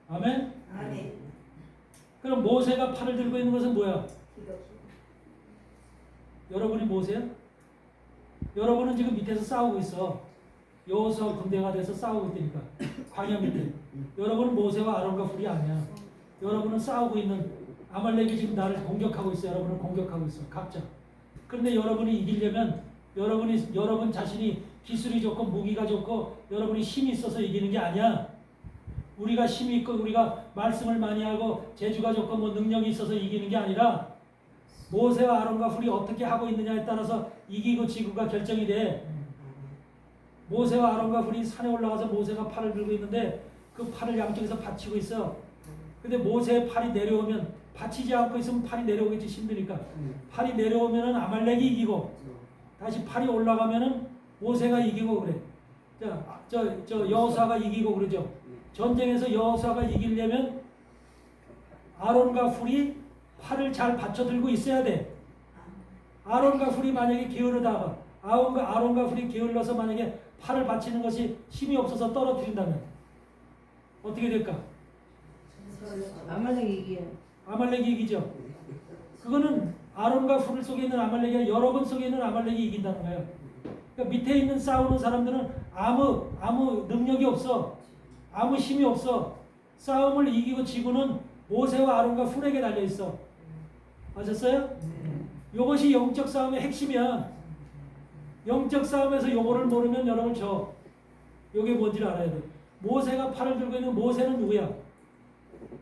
아멘? 아멘. 그럼 모세가 팔을 들고 있는 것은 뭐야? 여러분이 모세야? 여러분은 지금 밑에서 싸우고 있어. 여호수아 군대가 돼서 싸우고 있다니까. 광야 밑에. 여러분은 모세와 아론과 훌이 아니야. 여러분은 싸우고 있는 아말렉이 지금 나를 공격하고 있어. 여러분을 공격하고 있어. 각자. 그런데 여러분이 이기려면 여러분 자신이 기술이 좋고 무기가 좋고 여러분이 힘이 있어서 이기는 게 아니야. 우리가 힘이 있고 우리가 말씀을 많이 하고 재주가 좋고 뭐 능력이 있어서 이기는 게 아니라 모세와 아론과 훌이 어떻게 하고 있느냐에 따라서 이기고 지구가 결정이 돼. 모세와 아론과 훌이 산에 올라가서 모세가 팔을 들고 있는데 그 팔을 양쪽에서 받치고 있어. 근데 모세의 팔이 내려오면 받치지 않고 있으면 팔이 내려오겠지. 힘드니까. 팔이 내려오면은 아말렉이 이기고 다시 팔이 올라가면은 모세가 이기고 그래. 저 여호수아가 이기고 그러죠. 전쟁에서 여호수아가 이기려면 아론과 훌이 팔을 잘 받쳐 들고 있어야 돼. 아론과 훌이 만약에 게으르다가 아론과 훌이 게을러서 만약에 팔을 받치는 것이 힘이 없어서 떨어뜨린다면 어떻게 될까? 아말렉이 이기요. 아말렉이 이기죠. 그거는 아론과 훌 속에 있는 아말렉이 아니라 여러분 속에 있는 아말렉이 이긴다는 거예요. 그러니까 밑에 있는 싸우는 사람들은 아무 능력이 없어. 아무 힘이 없어. 싸움을 이기고 지고는 모세와 아론과 훌에게 달려 있어. 아셨어요? 이것이 영적 싸움의 핵심이야. 영적 싸움에서 요거를 모르면 여러분 져. 요게 뭔지를 알아야 돼. 모세가 팔을 들고 있는 모세는 누구야?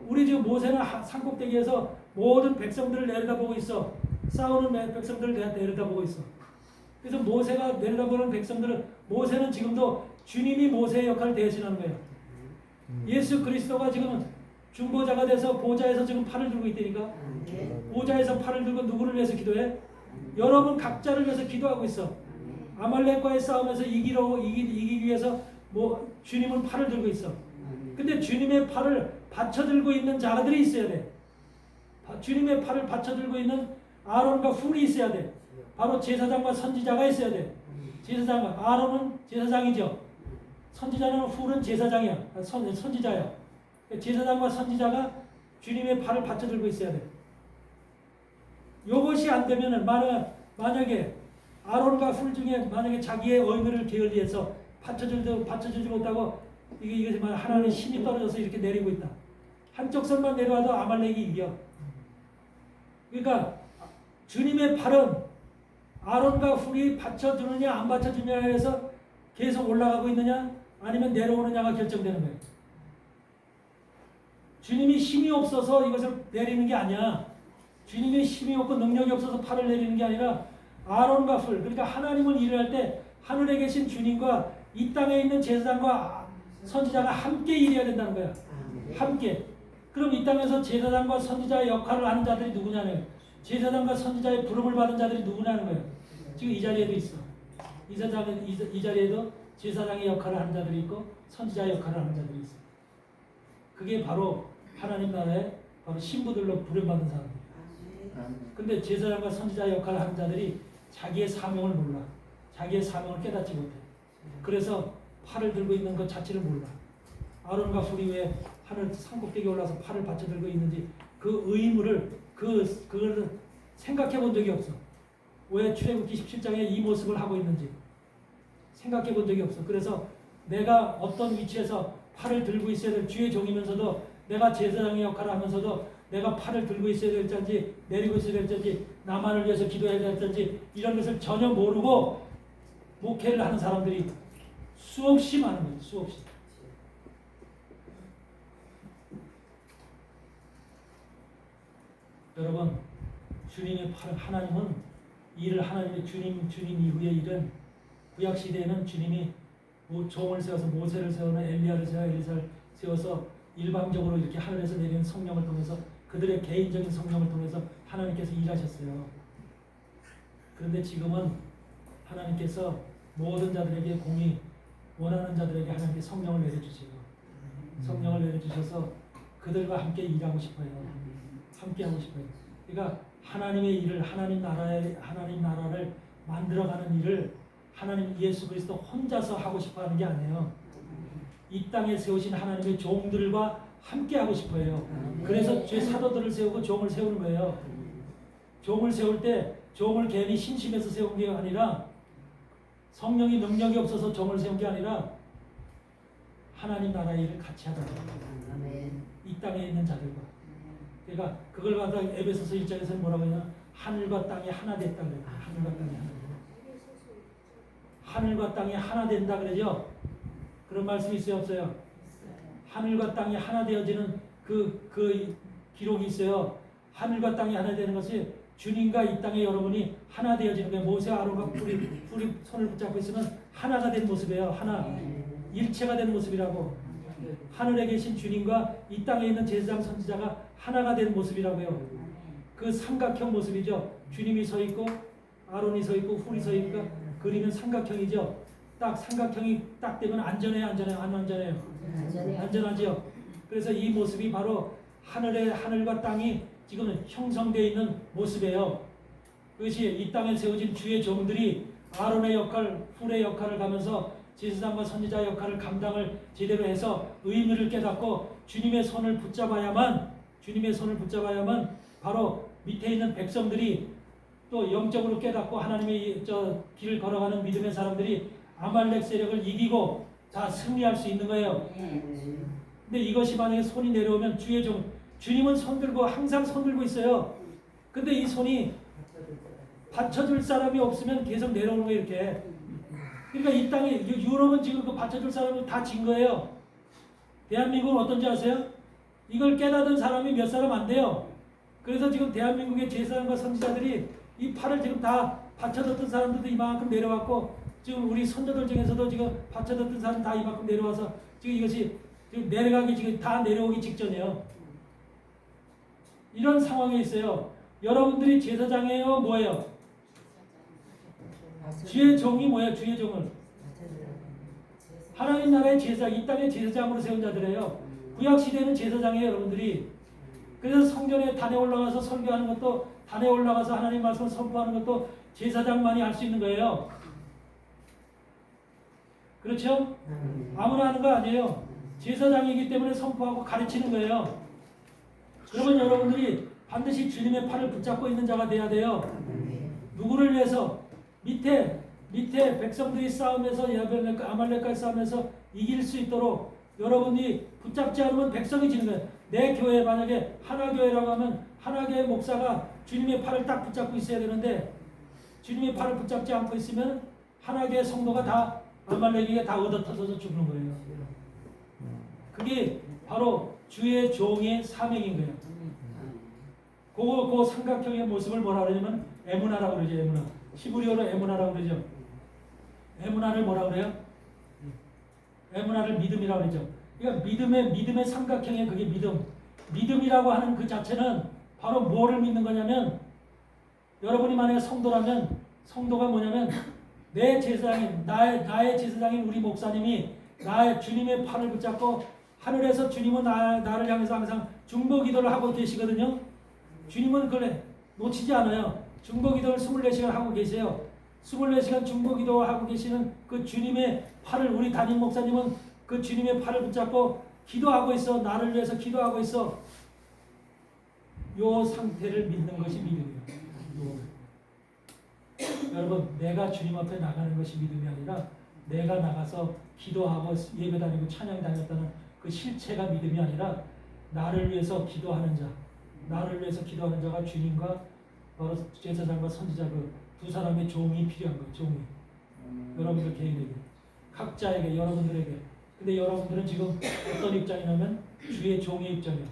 우리 지금 모세는 산꼭대기에서 모든 백성들을 내려다보고 있어. 싸우는 백성들을 내려다보고 있어. 그래서 모세가 내려다보는 백성들은 모세는 지금도 주님이 모세의 역할을 대신하는 거예요. 예수 그리스도가 지금 중보자가 돼서 보좌에서 지금 팔을 들고 있다니까. 보좌에서 팔을 들고 누구를 위해서 기도해? 여러분 각자를 위해서 기도하고 있어. 아말렉과의 싸움에서 이기기 위해서 주님은 팔을 들고 있어. 근데 주님의 팔을 받쳐 들고 있는 자들이 있어야 돼. 주님의 팔을 받쳐 들고 있는 아론과 훌이 있어야 돼. 바로 제사장과 선지자가 있어야 돼. 제사장과 아론은 제사장이죠. 선지자는 훌은 제사장이야. 선지자야. 제사장과 선지자가 주님의 팔을 받쳐 들고 있어야 돼. 이것이 안 되면은 만약에 아론과 훌 중에 만약에 자기의 의무를 게을리해서 받쳐주지 못하고 이게 하나님의 힘이 떨어져서 이렇게 내리고 있다. 한쪽 선만 내려와도 아말렉이 이겨. 그러니까 주님의 팔은 아론과 훌이 받쳐주느냐 안 받쳐주느냐에 해서 계속 올라가고 있느냐 아니면 내려오느냐가 결정되는 거예요. 주님이 힘이 없어서 이것을 내리는 게 아니야. 주님의 힘이 없고 능력이 없어서 팔을 내리는 게 아니라 아론과 훌, 그러니까 하나님을 일을 할 때 하늘에 계신 주님과 이 땅에 있는 제사장과 선지자가 함께 일해야 된다는 거야. 함께. 그럼 이 땅에서 제사장과 선지자의 역할을 하는 자들이 누구냐는 거예요. 제사장과 선지자의 부름을 받은 자들이 누구냐는 거예요. 지금 이 자리에도 있어. 이 자리에도 제사장의 역할을 하는 자들이 있고 선지자의 역할을 하는 자들이 있어. 그게 바로 하나님 나라의 바로 신부들로 부름받은 사람들. 근데 제사장과 선지자의 역할을 하는 자들이 자기의 사명을 몰라. 자기의 사명을 깨닫지 못해. 그래서 팔을 들고 있는 것 자체를 몰라. 아론과 훌이 왜 하늘 산꼭대기에 올라서 팔을 받쳐 들고 있는지 그 의무를 그걸 생각해 본 적이 없어. 왜 출애굽기 17장에 이 모습을 하고 있는지 생각해 본 적이 없어. 그래서 내가 어떤 위치에서 팔을 들고 있어야 될 주의 종이면서도 내가 제사장의 역할을 하면서도 내가 팔을 들고 있어야 될지 내리고 있어야 될지 나만을 위해서 기도해야 될지 이런 것을 전혀 모르고 목회를 하는 사람들이 수없이 많은 거예요. 수없이. 여러분, 주님의 팔, 하나님은 일을 하나님의 주님 이후의 일은 구약 시대에는 주님이 종을 세워서 모세를 세우는 엘리야를 세워 엘리사를 세워서 일방적으로 이렇게 하늘에서 내리는 성령을 통해서 그들의 개인적인 성령을 통해서 하나님께서 일하셨어요. 그런데 지금은 하나님께서 모든 자들에게 공의 원하는 자들에게 하나님께 성령을 내려주세요. 성령을 내려주셔서 그들과 함께 일하고 싶어요. 함께 하고 싶어요. 그러니까 하나님의 일을 하나님 나라를 만들어가는 일을 하나님 예수 그리스도 혼자서 하고 싶어하는 게 아니에요. 이 땅에 세우신 하나님의 종들과 함께 하고 싶어요. 그래서 제 사도들을 세우고 종을 세우는 거예요. 종을 세울 때 종을 괜히 심심해서 세운 게 아니라 성령이 능력이 없어서 종을 세운 게 아니라 하나님 나라 일을 같이 하다. 이 땅에 있는 자들과. 그러니까 그걸 갖다 에베소서 1장에서 뭐라고 하냐? 하늘과 땅이 하나 됐다 그래요. 하늘과 땅이 하나. 하늘과 땅이 하나 된다 그러죠. 그런 말씀이 있어요, 없어요? 하늘과 땅이 하나 되어지는 그 기록이 있어요. 하늘과 땅이 하나 되는 것이 주님과 이 땅에 여러분이 하나 되어지는 거예요. 모세와 아론과 뿔이 손을 붙잡고 있으면 하나가 된 모습이에요. 하나. 일체가 된 모습이라고. 하늘에 계신 주님과 이 땅에 있는 제사장 선지자가 하나가 된 모습이라고요. 그 삼각형 모습이죠. 주님이 서 있고 아론이 서 있고 훌이 서 있고 그림은 삼각형이죠. 딱 삼각형이 딱 되면 안전해요, 안 안전해요? 안전하죠. 그래서 이 모습이 바로 하늘과 땅이 지금 형성되어 있는 모습이에요. 그것이 이 땅에 세워진 주의 종들이 아론의 역할, 훌의 역할을 가면서 제사장과 선지자 역할을 감당을 제대로 해서 의무를 깨닫고 주님의 손을 붙잡아야만 바로 밑에 있는 백성들이 또 영적으로 깨닫고 하나님의 길을 걸어가는 믿음의 사람들이 아말렉 세력을 이기고 다 승리할 수 있는 거예요. 근데 이것이 만약에 손이 내려오면 주의 종, 주님은 손 들고 항상 손 들고 있어요. 근데 이 손이 받쳐줄 사람이 없으면 계속 내려오는 거예요, 이렇게. 그러니까 이 땅에 유럽은 지금 그 받쳐줄 사람이 다 진 거예요. 대한민국은 어떤지 아세요? 이걸 깨닫은 사람이 몇 사람 안 돼요. 그래서 지금 대한민국의 제사장과 선지자들이 이 팔을 지금 다 받쳐줬던 사람들도 이만큼 내려왔고 지금 우리 선조들 중에서도 지금 받쳐줬던 사람 다 이만큼 내려와서 지금 이것이 지금 내려가기 지금 다 내려오기 직전이에요. 이런 상황에 있어요. 여러분들이 제사장이에요, 뭐예요? 주의 종이 뭐예요? 주의 종은 하나님 나라의 제사장, 이 땅의 제사장으로 세운 자들이에요. 구약 시대는 제사장이에요, 여러분들이. 그래서 성전에 단에 올라가서 설교하는 것도, 단에 올라가서 하나님 말씀을 선포하는 것도 제사장만이 할 수 있는 거예요. 그렇죠? 아무나 하는 거 아니에요. 제사장이기 때문에 선포하고 가르치는 거예요. 그러면 여러분들이 반드시 주님의 팔을 붙잡고 있는 자가 돼야 돼요. 누구를 위해서? 밑에 백성들이 싸움에서 아말렉과의 싸움에서 이길 수 있도록 여러분이 붙잡지 않으면 백성이 지는 거예요. 내 교회 만약에 하나교회라고 하면 하나교회 목사가 주님의 팔을 딱 붙잡고 있어야 되는데 주님의 팔을 붙잡지 않고 있으면 하나교회 성도가 다 아말렉에게 다 얻어터져서 죽는 거예요. 그게 바로 주의 종의 사명인 거예요. 그 삼각형의 모습을 뭐라 그러냐면 에무나라고 그러죠. 에무나. 히브리어로 에무나라고 그러죠. 에무나를 뭐라 그래요? 에무나를 믿음이라고 그러죠. 그러니까 믿음의 삼각형의 그게 믿음. 믿음이라고 하는 그 자체는 바로 뭐를 믿는 거냐면 여러분이 만약에 성도라면 성도가 뭐냐면 내 제사장인 나의 제사장인 우리 목사님이 나의 주님의 팔을 붙잡고 하늘에서 주님은 나를 향해서 항상 중보 기도를 하고 계시거든요. 주님은 그래 놓치지 않아요. 중보 기도를 24시간 하고 계세요. 24시간 중보 기도하고 계시는 그 주님의 팔을 우리 담임 목사님은 그 주님의 팔을 붙잡고 기도하고 있어. 나를 위해서 기도하고 있어. 요 상태를 믿는 것이 믿음이에요. 여러분 내가 주님 앞에 나가는 것이 믿음이 아니라 내가 나가서 기도하고 예배 다니고 찬양 다녔다는 그 실체가 믿음이 아니라 나를 위해서 기도하는 자, 나를 위해서 기도하는 자가 주님과 바로 제사장과 선지자 그 두 사람의 종이 필요한 거예요. 종이. 여러분들 개인에게, 각자에게, 여러분들에게. 근데 여러분들은 지금 어떤 입장이냐면 주의 종의 입장이야.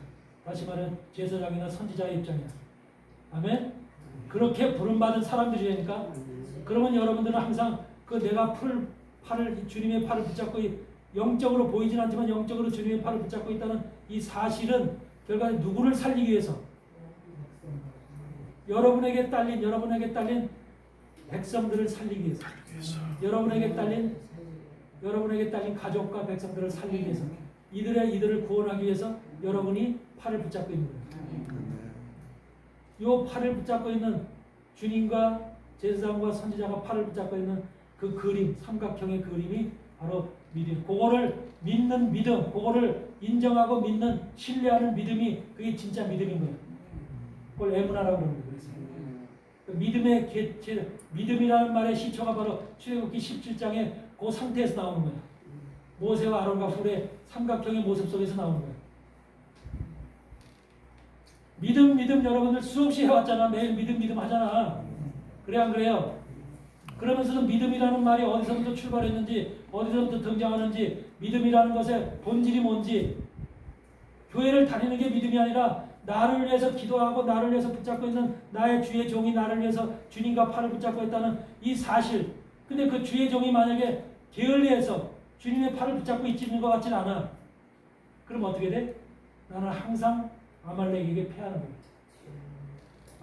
다시 말하면 제사장이나 선지자의 입장이야. 아멘? 그렇게 부름받은 사람들이니까. 그러면 여러분들은 항상 그 내가 팔을 주님의 팔을 붙잡고 영적으로 보이진 않지만 영적으로 주님의 팔을 붙잡고 있다는 이 사실은 결과는 누구를 살리기 위해서? 여러분에게 딸린 백성들을 살리기 위해서. 여러분에게 딸린 가족과 백성들을 살리기 위해서. 이들을 구원하기 위해서 여러분이 팔을 붙잡고 있는 거예요. 이 팔을 붙잡고 있는 주님과 제사장과 선지자가 팔을 붙잡고 있는 그 그림, 삼각형의 그림이 바로 믿음. 그거를 믿는 믿음, 그거를 인정하고 믿는, 신뢰하는 믿음이 그게 진짜 믿음인 거예요. 그걸 에무나라고 그러는 거예요. 믿음이라는 말의 시초가 바로 출애굽기 17장에 그 상태에서 나오는 거예요. 모세와 아론과 훌의 삼각형의 모습 속에서 나오는 거예요. 믿음 여러분들 수없이 해왔잖아. 매일 믿음 하잖아. 그래 안 그래요? 그러면서도 믿음이라는 말이 어디서부터 출발했는지 어디서부터 등장하는지 믿음이라는 것의 본질이 뭔지 교회를 다니는 게 믿음이 아니라 나를 위해서 기도하고 나를 위해서 붙잡고 있는 나의 주의 종이 나를 위해서 주님과 팔을 붙잡고 있다는 이 사실. 근데 그 주의 종이 만약에 게을리해서 주님의 팔을 붙잡고 있는 것 같지는 않아. 그럼 어떻게 돼? 나는 항상 아말렉에게 패하는 거야.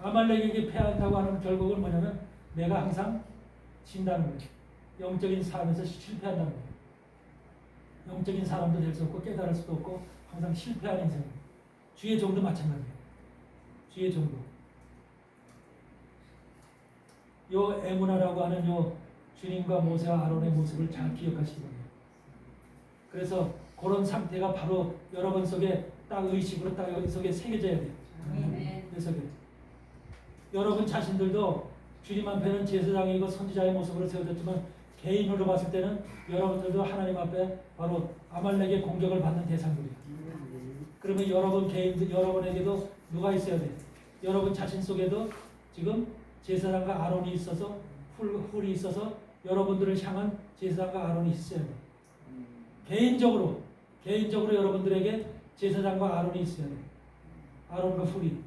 아말렉에게 패한다고 하는 결국은 뭐냐면 내가 항상 진다는 거예요. 영적인 삶에서 실패한다는 거예요. 영적인 사람도 될 수 없고 깨달을 수도 없고 항상 실패하는 인생이에요. 주의 종도 마찬가지예요. 주의 종도. 요 에무나라고 하는 요 주님과 모세와 아론의 모습을 잘 기억하시기 바랍니다. 그래서 그런 상태가 바로 여러분 속에 딱 의식으로 딱 여기 속에 새겨져야 돼요. 내 속에. 여러분 자신들도 주님 앞에는 제사장이고 선지자의 모습으로 세워졌지만 개인으로 봤을 때는 여러분들도 하나님 앞에 바로 아말렉의 공격을 받는 대상들이에요. 그러면 여러분에게도 누가 있어야 돼? 여러분 자신 속에도 지금 제사장과 아론이 있어서 훌이 있어서 여러분들을 향한 제사장과 아론이 있어야 돼. 개인적으로 여러분들에게 제사장과 아론이 있어야 돼. 아론과 훌이.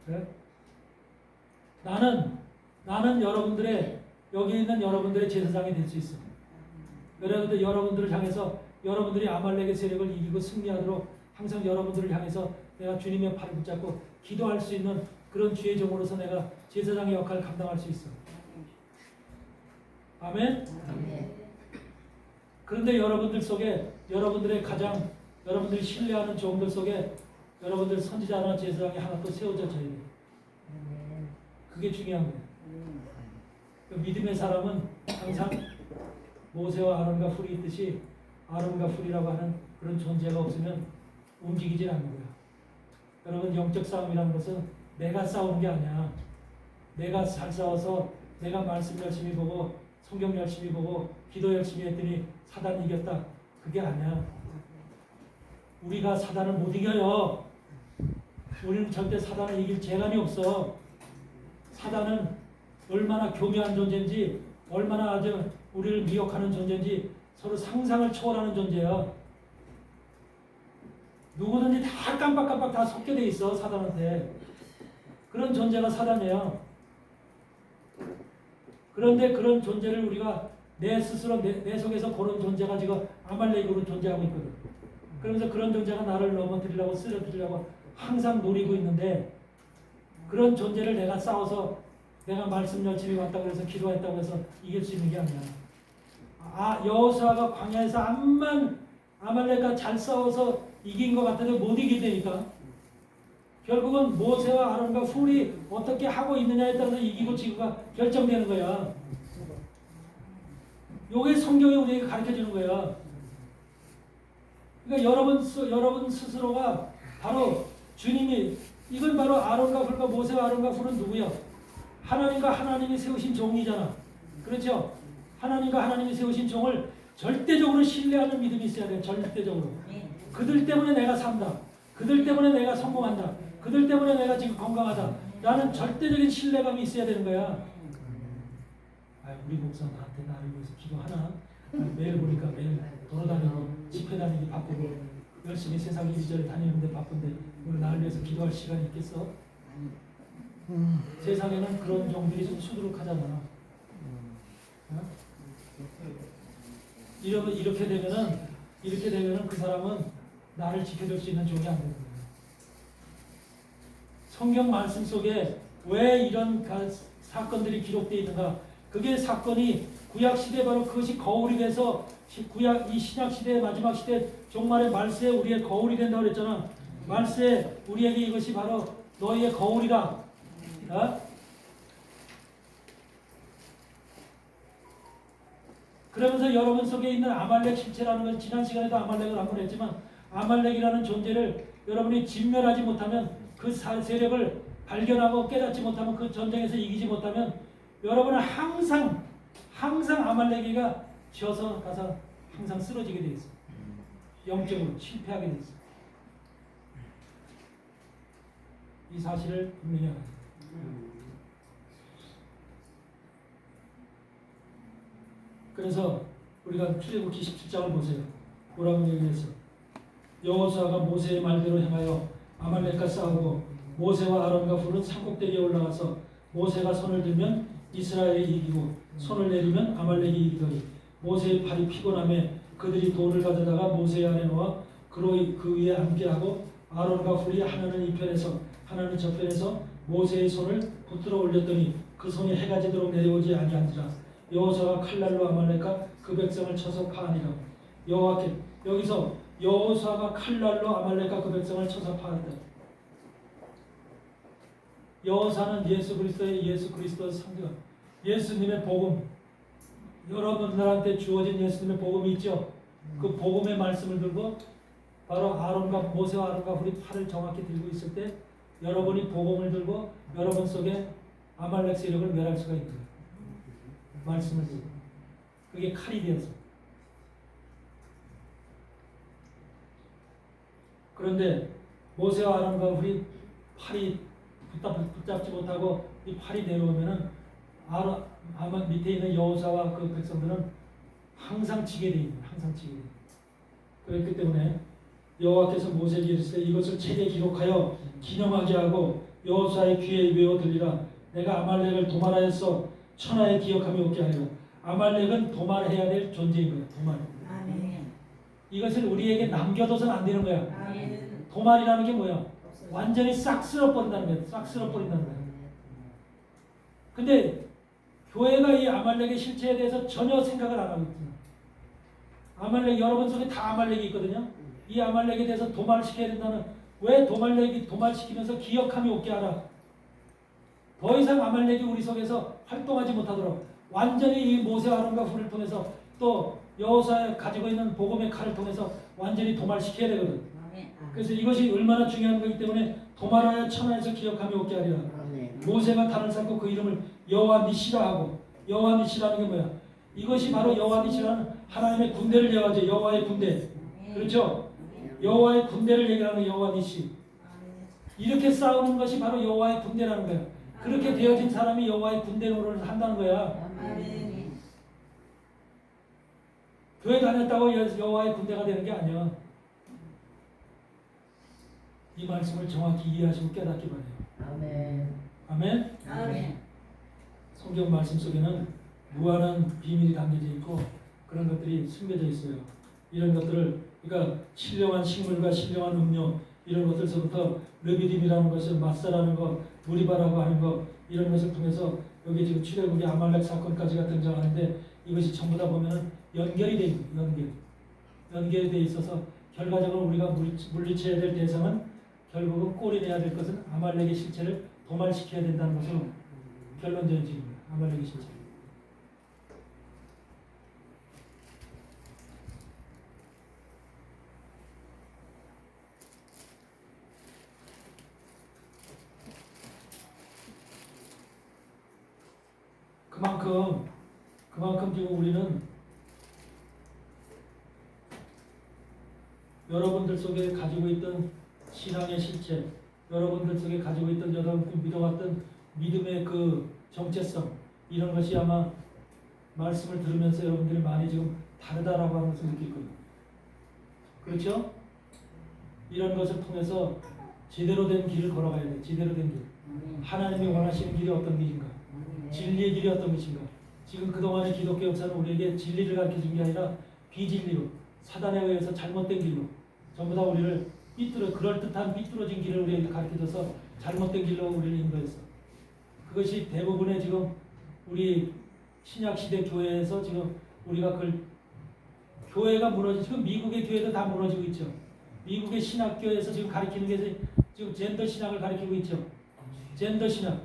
그래? 나는 여기 있는 여러분들의 제사장이 될 수 있어. 여러분들을 향해서 여러분들이 아말렉의 세력을 이기고 승리하도록 항상 여러분들을 향해서 내가 주님의 팔을 붙잡고 기도할 수 있는 그런 주의 종으로서 내가 제사장의 역할을 감당할 수 있어. 아멘? 그런데 여러분들 속에 여러분들이 신뢰하는 종들 속에 여러분들 선지자나 제사장이 하나 또 세워져야 돼요. 그게 중요한 거예요. 그 믿음의 사람은 항상 모세와 아론과 훌이 있듯이 아론과 훌이라고 하는 그런 존재가 없으면 움직이질 않는 거예요. 여러분 영적 싸움이라는 것은 내가 싸우는 게 아니야. 내가 잘 싸워서 내가 말씀 열심히 보고 성경 열심히 보고 기도 열심히 했더니 사단이 이겼다. 그게 아니야. 우리가 사단을 못 이겨요. 우리는 절대 사단을 이길 재간이 없어. 사단은 얼마나 교묘한 존재인지 얼마나 아주 우리를 미혹하는 존재인지 서로 상상을 초월하는 존재야. 누구든지 다 깜빡깜빡 다 섞여 돼 있어 사단한테. 그런 존재가 사단이에요. 그런데 그런 존재를 우리가 내 스스로 내 속에서 그런 존재가 지금 아말렉으로 존재하고 있거든. 그러면서 그런 존재가 나를 넘어뜨리려고 쓰러뜨리려고 항상 노리고 있는데 그런 존재를 내가 싸워서 내가 말씀 열심히 왔다고 해서 기도했다고 해서 이길 수 있는 게 아니야. 여호수아가 광야에서 암만 아말렉과 잘 싸워서 이긴 것 같아도 못 이기다니까. 결국은 모세와 아론과 훌이 어떻게 하고 있느냐에 따라서 이기고 지고가 결정되는 거야. 요게 성경이 우리에게 가르쳐주는 거야. 그러니까 여러분 스스로가 바로 주님이 이건 바로 아론과 훌과 모세와 아론과 훌은 누구야? 하나님과 하나님이 세우신 종이잖아. 그렇죠? 하나님과 하나님이 세우신 종을 절대적으로 신뢰하는 믿음이 있어야 돼. 절대적으로. 그들 때문에 내가 산다. 그들 때문에 내가 성공한다. 그들 때문에 내가 지금 건강하다. 라는 절대적인 신뢰감이 있어야 되는 거야. 우리 목사 나한테 나를 위해서 기도하나? 매일 보니까 매일 돌아다니고 집회 다니기 바쁘고 열심히 세상 이리저리 다니는데 바쁜데 오늘 나를 위해서 기도할 시간이 있겠어? 세상에는 그런 종들이 좀 수두룩하잖아. 어? 이렇게 되면은 그 사람은 나를 지켜줄 수 있는 종이 안 되는 거야. 성경 말씀 속에 왜 이런 사건들이 기록되어 있는가? 그게 사건이 구약 시대 바로 그것이 거울이 돼서 이 신약 시대의 마지막 시대 종말의 말세에 우리의 거울이 된다고 그랬잖아. 말세에 우리에게 이것이 바로 너희의 거울이다. 어? 그러면서 여러분 속에 있는 아말렉 실체라는 건 지난 시간에도 아말렉을 한번 했지만 아말렉이라는 존재를 여러분이 진멸하지 못하면 그 세력을 발견하고 깨닫지 못하면 그 전쟁에서 이기지 못하면 여러분은 항상 아말렉이가 져서 가서 항상 쓰러지게 돼 있어. 영적으로 실패하게 돼 있어. 이 사실을 분명히 알아야 돼. 그래서 우리가 출애굽기 17장을 보세요. 뭐라고 얘기했어? 여호수아가 모세의 말대로 행하여 아말렉과 싸우고 모세와 아론과 훌은 산꼭대기에 올라가서 모세가 손을 들면 이스라엘이 이기고 손을 내리면 아말렉이 이기더니 모세의 팔이 피곤함에 그들이 돌을 가져다가 모세의 아래 놓아 그 위에 앉게 하고 아론과 훌이 하나는 이편에서 하나는 저편에서 모세의 손을 붙들어 올렸더니 그 손이 해가 지도록 내려오지 아니한지라. 여호수아가 칼날로 아말렉과 그 백성을 쳐서 파하니라. 여호와께 여기서 여호수아가 칼날로 아말렉과 그 백성을 쳐서 파했다. 여호수아는 예수 그리스도의 상징, 예수님의 복음, 여러분들한테 주어진 예수님의 복음이 있죠. 그 복음의 말씀을 들고 바로 모세와 아론과 훌이 팔을 정확히 들고 있을 때 여러분이 복음을 들고 여러분 속에 아말렉 세력을 멸할 수가 있는 거예요. 말씀을 들고 그게 칼이 되어서. 그런데 모세와 아론과 훌이 팔이 붙잡지 못하고 이 팔이 내려오면은 아마 밑에 있는 여호수아와 그 백성들은 항상 지게 돼 있는, 항상 지게 돼. 그렇기 때문에 여호와께서 모세에게 이르시되 이것을 책에 기록하여 기념하게 하고 여호수아의 귀에 외워 들리라. 내가 아말렉을 도말하였어. 천하에 기억함이 없게 하리라. 아말렉은 도말해야 될 존재인 거야. 도말. 아멘. 이것을 우리에게 남겨둬서는 안 되는 거야. 아멘. 도말이라는 게 뭐야? 완전히 싹 쓸어버린다는 거야. 싹 쓸어버린다는 거야. 근데 교회가 이 아말렉의 실체에 대해서 전혀 생각을 안 하고 있잖아. 아말렉 여러분 속에 다 아말렉이 있거든요. 이 아말렉에 대해서 도말시켜야 된다는, 왜 아말렉이 도말시키면서 기억함이 없게 하라. 더 이상 아말렉이 우리 속에서 활동하지 못하도록 완전히 이 모세와 아론과 훌을 통해서 또 여호수아가 가지고 있는 복음의 칼을 통해서 완전히 도말시켜야 되거든. 그래서 이것이 얼마나 중요한 거기 때문에 도말하여 천하에서 기억하며 없게 하리라. 아멘. 모세가 단을 쌓고 그 이름을 여호와 니시라 하고, 여호와 니시라는 게 뭐야? 이것이 바로 여호와 니시라는 하나님의 군대를 얘기하죠. 여호와의 군대. 그렇죠? 여호와의 군대를 얘기하는 여호와 니시. 이렇게 싸우는 것이 바로 여호와의 군대라는 거야. 그렇게 되어진 사람이 여호와의 군대 노릇을 한다는 거야. 아멘. 교회 다녔다고 여호와의 군대가 되는 게 아니야. 이 말씀을 정확히 이해하시고 깨닫기 바래요. 아멘. 아멘. 아멘. 성경 말씀 속에는 무한한 비밀이 담겨져 있고 그런 것들이 숨겨져 있어요. 이런 것들을 그러니까 신령한 식물과 신령한 음료 이런 것들서부터 르비딤이라는 것을 맞사라는 것, 무리바라고 하는 것 이런 것을 통해서 여기 지금 출애굽의 아말렉 사건까지가 등장하는데 이것이 전부 다 보면은 연결이 돼 있는 연결이 돼 있어서 결과적으로 우리가 물리쳐야 될 대상은 결국은 꼬리내야 될 것은 아말렉의 실체를 도말시켜야 된다는 것으로 결론적인 지금 아말렉의 실체. 그만큼 지금 우리는 여러분들 속에 가지고 있던 신앙의 실체, 여러분들 속에 가지고 있던 여러분들 믿어왔던 믿음의 그 정체성 이런 것이 아마 말씀을 들으면서 여러분들이 많이 지금 다르다라고 하는 것을 느낄 거예요. 그렇죠? 이런 것을 통해서 제대로 된 길을 걸어가야 돼. 제대로 된 길. 하나님이 원하시는 길이 어떤 길인가? 진리의 길이 어떤 것인가? 지금 그동안의 기독교 역사는 우리에게 진리를 가르쳐준 게 아니라 비진리로 사단에 의해서 잘못된 길로 전부 다 우리를 그럴듯한 삐뚤어진 길을 우리에게 가르쳐줘서 잘못된 길로 우리를 인도했어. 그것이 대부분의 지금 우리 신약시대 교회에서 지금 우리가 교회가 무너지고 지금 미국의 교회도 다 무너지고 있죠. 미국의 신학교에서 지금 가르치는 게 지금 젠더 신학을 가르치고 있죠. 젠더 신학.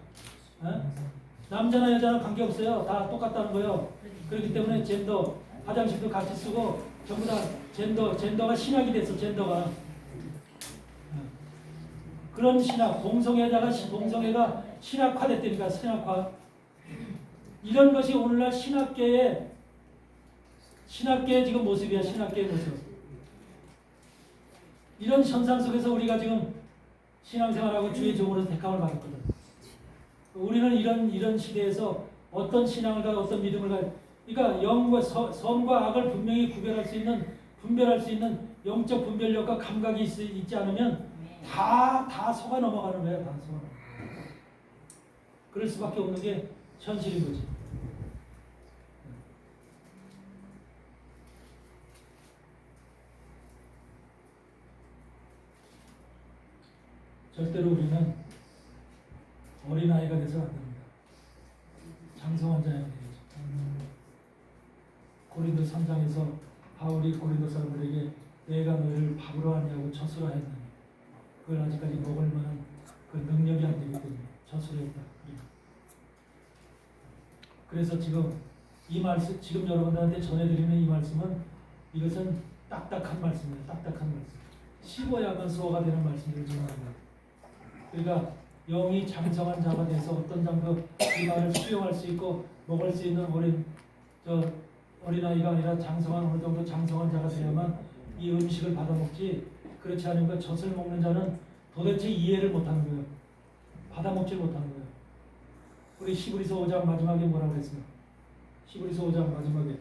남자나 여자나 관계없어요. 다 똑같다는 거예요. 그렇기 때문에 젠더 화장실도 같이 쓰고 전부 다 젠더가 신학이 됐어. 젠더가 그런 신학 동성애가 신학화됐다니까. 신학화. 이런 것이 오늘날 신학계의 지금 모습이야. 신학계의 모습. 이런 현상 속에서 우리가 지금 신앙생활하고 주의 종으로서 택함을 받았거든. 우리는 이런 시대에서 어떤 신앙을 가고 어떤 믿음을 가고 그러니까 영과 선과 악을 분명히 분별할 수 있는 영적 분별력과 감각이 있지 않으면 다 속아 넘어가는 거야. 다 속아. 그럴 수밖에 없는 게 현실인 거지. 절대로 우리는 어린아이가 돼서는 안 됩니다. 장성한 자여야 되죠. 고린도 3장에서 바울이 고린도 사람들에게 내가 너희를 밥으로 하냐고 저수라 했느니 그걸 아직까지 먹을 만한 그 능력이 안 되기 때문에 저수를 했다. 그래서 지금 이 말씀, 지금 여러분들한테 전해드리는 이 말씀은 이것은 딱딱한 말씀이에요. 딱딱한 말씀. 씹어야만 소화가 되는 말씀들을 전합니다. 그러니까 영이 장성한 자가 돼서 어떤 정도 이 말을 수용할 수 있고 먹을 수 있는 어린아이가 아니라 장성한 어느 정도 장성한 자가 되야만 이 음식을 받아먹지 그렇지 않으면 젖을 먹는 자는 도대체 이해를 못하는 거예요. 받아먹질 못하는 거예요. 우리 히브리서 5장 마지막에 뭐라고 그랬어요? 히브리서 5장 마지막에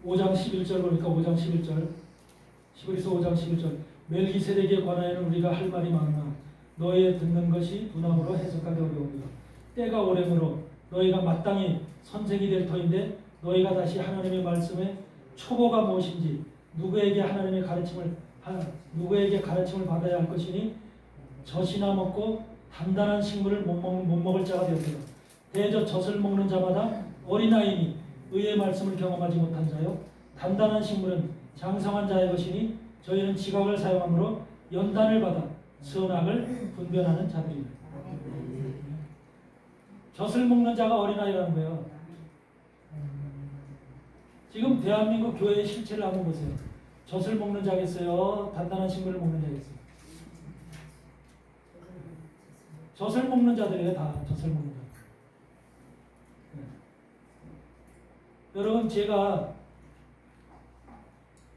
(5장 11절) 보니까 5장 11절 히브리서 5장 11절 멜기세덱에 관하여는 우리가 할 말이 많으나 너희의 듣는 것이 두나무로 해석하기 어려우니라. 때가 오래므로 너희가 마땅히 선생이 될 터인데 너희가 다시 하나님의 말씀에 초보가 무엇인지 누구에게 가르침을 받아야 할 것이니 젖이나 먹고 단단한 식물을 못 먹을 자가 되었으라. 대저 젖을 먹는 자마다 어린아이니 의의 말씀을 경험하지 못한 자요 단단한 식물은 장성한 자의 것이니 저희는 지각을 사용함으로 연단을 받아 선악을 분별하는 자들이다. 젖을 먹는 자가 어린아이라는 거예요. 지금 대한민국 교회의 실체를 한번 보세요. 젖을 먹는 자겠어요? 단단한 식물을 먹는 자겠어요? 젖을 먹는 자들이에요. 다 젖을 먹는 자. 네. 여러분, 제가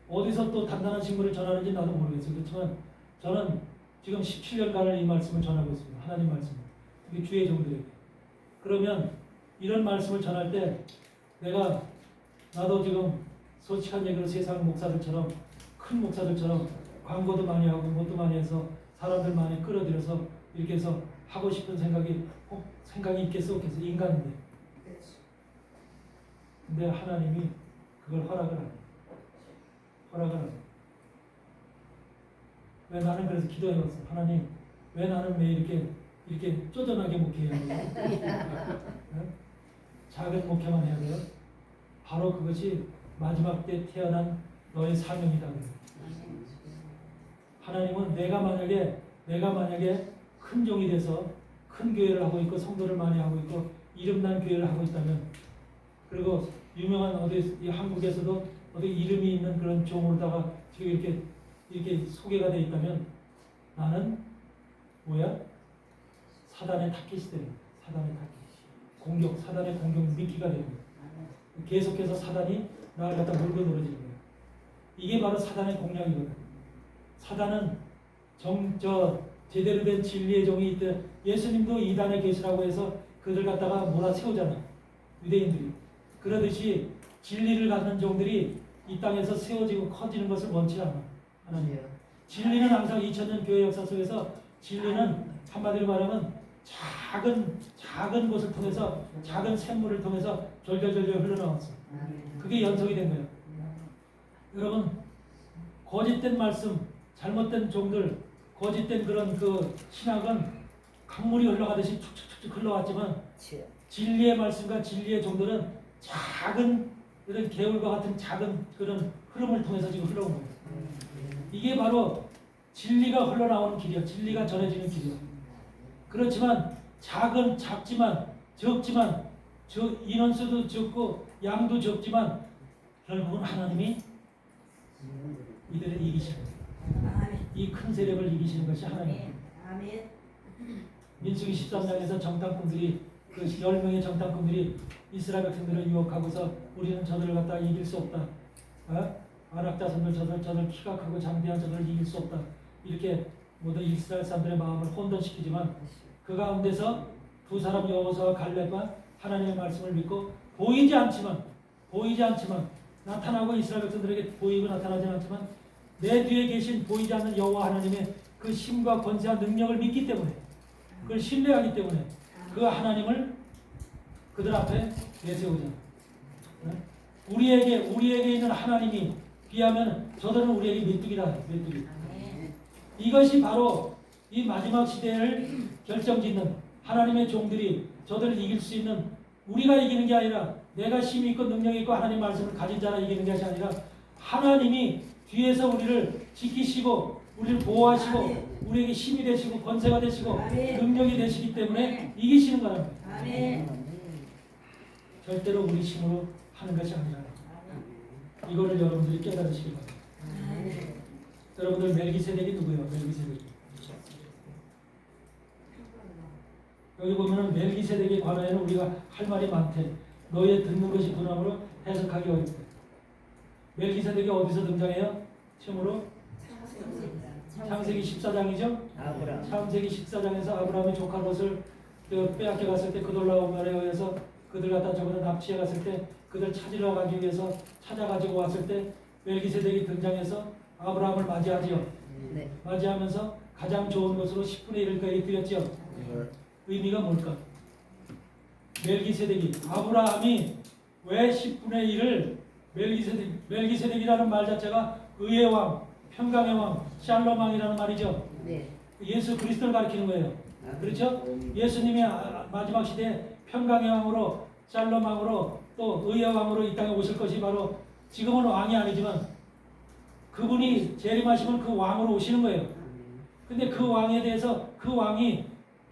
어디서 또 단단한 식물을 전하는지 나도 모르겠어요. 그렇지만 저는 지금 17년간을 이 말씀을 전하고 있습니다. 하나님 말씀. 우리 주의 종들에게. 그러면 이런 말씀을 전할 때 나도 지금 솔직한 얘기로 세상 목사들처럼 큰 목사들처럼 광고도 많이 하고 뭣도 많이 해서 사람들 많이 끌어들여서 이렇게 해서 하고 싶은 생각이 있겠어 없겠어? 인간인데. 근데 하나님이 그걸 허락을 안 해요. 허락을 안 해요. 왜 나는 그래서 기도해봤어. 하나님, 왜 나는 왜 이렇게 쪼잔하게 목회해야 돼요? 네? 작은 목회만 해야 돼요? 바로 그것이 마지막 때 태어난 너의 사명이다. 하나님은 내가 만약에 큰 종이 돼서 큰 교회를 하고 있고 성도를 많이 하고 있고 이름난 교회를 하고 있다면, 그리고 유명한 이 한국에서도 어디 이름이 있는 그런 종으로다가 지금 이렇게 소개가 되어 있다면 나는 뭐야? 사단의 타깃이 되는 거야. 사단의 공격 미끼가 되는 거야. 계속해서 사단이 나를 갖다 물고 늘어지는 거야. 이게 바로 사단의 공략이거든. 사단은 제대로 된 진리의 종이 있대. 예수님도 이단에 계시라고 해서 그들 갖다가 몰아세우잖아. 유대인들이. 그러듯이 진리를 갖는 종들이 이 땅에서 세워지고 커지는 것을 원치 않아. 하나님. 진리는 항상 2000년 교회 역사 속에서 진리는 한마디로 말하면 작은 곳을 통해서 작은 샘물을 통해서 졸졸졸 흘러나왔어. 그게 연속이 된 거예요. 여러분, 거짓된 말씀, 잘못된 종들, 거짓된 그런 그 신학은 강물이 흘러가듯이 축축축축 흘러왔지만 진리의 말씀과 진리의 종들은 작은 이런 개울과 같은 작은 그런 흐름을 통해서 지금 흘러온 거예요. 이게 바로 진리가 흘러나오는 길이야. 진리가 전해지는 길이야. 그렇지만 작지만 적지만 인원수도 적고 양도 적지만 결국은 하나님이 이들을 이기시는 거예요. 이 큰 세력을 이기시는 것이 하나님입니다. 민수기 13장에서 정탐꾼들이 그 10명의 정탐꾼들이 이스라엘 백성들을 유혹하고서 우리는 저들을 갖다 이길 수 없다. 아낙 자손들 저들 키가 크고 장대한 저들을 이길 수 없다. 이렇게 모든 이스라엘 사람들의 마음을 혼돈시키지만 그 가운데서 두 사람 여호수아와 갈렙과 하나님의 말씀을 믿고 보이지 않지만 나타나고 이스라엘 백성들에게 보이고 나타나지 않지만 내 뒤에 계신 보이지 않는 여호와 하나님의 그 힘과 권세와 능력을 믿기 때문에, 그걸 신뢰하기 때문에 그 하나님을 그들 앞에 내세우잖아. 우리에게 있는 하나님이 비하면 저들은 우리에게 메뚜기다. 메뚜기. 이것이 바로 이 마지막 시대를 결정짓는 하나님의 종들이 저들을 이길 수 있는, 우리가 이기는 게 아니라 내가 힘이 있고 능력이 있고 하나님 말씀을 가진 자라 이기는 것이 아니라 하나님이 뒤에서 우리를 지키시고 우리를 보호하시고 우리에게 힘이 되시고 권세가 되시고 능력이 되시기 때문에 이기시는 거랍니다. 절대로 우리 힘으로 하는 것이 아니라 이거를 여러분들이 깨달으시기 바랍니다. 여러분들 멜기세덱이 누구예요? 멜기세덱. 여기 보면은 멜기세덱에 관하여는 우리가 할 말이 많대. 너희의 듣는 것이 분함으로 해석하기 어렵대. 멜기세덱이 어디서 등장해요? 처음으로 창세기 14장이죠? 창세기 14장에서 아브라함의 조카 롯을 빼앗겨 갔을 때 그돌라오멜에 의해서 그들 갖다 저거를 납치해 갔을 때 그들 찾으러 가기 위해서 찾아가지고 왔을 때 멜기세덱이 등장해서 아브라함을 맞이하지요. 맞이하면서 가장 좋은 것으로 10분의 1을 그에게 드렸지요. 의미가 뭘까? 멜기세덱이, 아브라함이 왜 10분의 1을 멜기세덱이라는 말 자체가 의의 왕, 평강의 왕, 샬롬 왕이라는 말이죠. 예수 그리스도를 가리키는 거예요. 그렇죠? 예수님이 마지막 시대에 평강의 왕으로, 샬롬 왕으로, 또 의의 왕으로 이 땅에 오실 것이 바로 지금은 왕이 아니지만 그분이 재림하시면 그 왕으로 오시는 거예요. 근데 그 왕에 대해서 그 왕이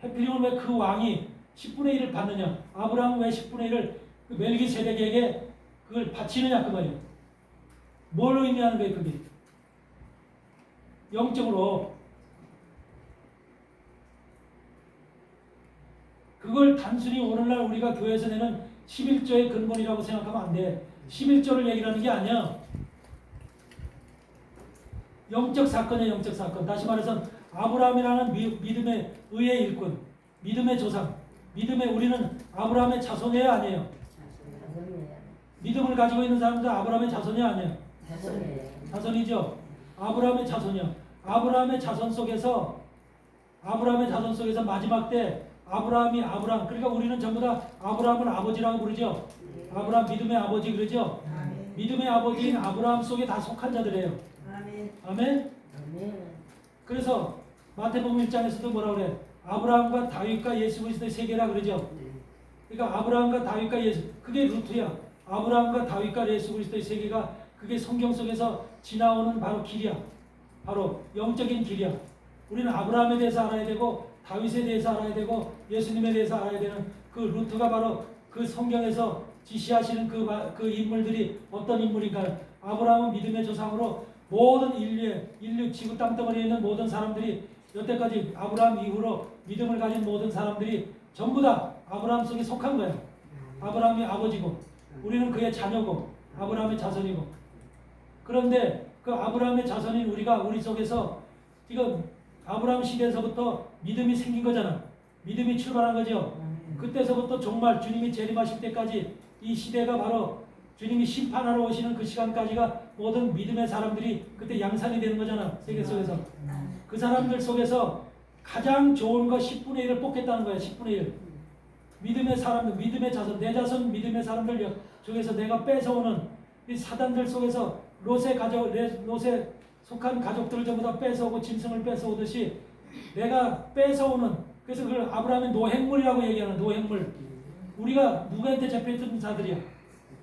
해필이면 왜 그 왕이 10분의 1을 받느냐? 아브라함은 왜 10분의 1을 멜기세덱에게 그걸 바치느냐 그 말이에요. 뭘 의미하는 거예요 그게? 영적으로 그걸 단순히 오늘날 우리가 교회에서 내는 11조의 근본이라고 생각하면 안 돼. 11조를 얘기하는 게 아니야. 영적 사건이야 영적 사건. 다시 말해서 아브라함이라는 믿음의 의의 일꾼, 믿음의 조상, 믿음의 우리는 아브라함의 자손이에요 아니에요? 믿음을 가지고 있는 사람도 아브라함의 자손이 아니에요? 자손이죠. 아브라함의 자손이요. 아브라함의 자손 속에서 마지막 때 아브라함 그러니까 우리는 전부 다 아브라함을 아버지라고 부르죠. 아브라함 믿음의 아버지 그러죠. 믿음의 아버지인 아브라함 속에 다 속한 자들이에요. 아멘. 그래서 마태복음 1장에서도 뭐라 그래? 아브라함과 다윗과 예수 그리스도의 세계라 그러죠. 그러니까 아브라함과 다윗과 예수 그게 루트야. 아브라함과 다윗과 예수 그리스도의 세계가 그게 성경 속에서 지나오는 바로 길이야. 바로 영적인 길이야. 우리는 아브라함에 대해서 알아야 되고 다윗에 대해서 알아야 되고 예수님에 대해서 알아야 되는 그 루트가 바로 그 성경에서 지시하시는 그 인물들이 어떤 인물인가. 아브라함은 믿음의 조상으로 모든 인류 지구 땅덩어리에 있는 모든 사람들이 여태까지 아브라함 이후로 믿음을 가진 모든 사람들이 전부 다 아브라함 속에 속한 거야. 아브라함이 아버지고 우리는 그의 자녀고 아브라함의 자손이고. 그런데 그 아브라함의 자손인 우리가 우리 속에서 지금 아브라함 시대에서부터 믿음이 생긴 거잖아. 믿음이 출발한 거죠. 그때서부터 정말 주님이 재림하실 때까지 이 시대가 바로 주님이 심판하러 오시는 그 시간까지가 모든 믿음의 사람들이 그때 양산이 되는 거잖아. 세계 속에서. 그 사람들 속에서 가장 좋은 거 10분의 1을 뽑겠다는 거야. 10분의 1. 믿음의 사람들, 믿음의 자손, 내 자손 믿음의 사람들 중에서 내가 뺏어오는 이 사단들 속에서 롯의 속한 가족들을 전부 다 뺏어오고 짐승을 뺏어오듯이 내가 뺏어오는, 그래서 그걸 아브라함의 노획물이라고 얘기하는 노획물. 우리가 누구한테 잡혀있던 자들이야.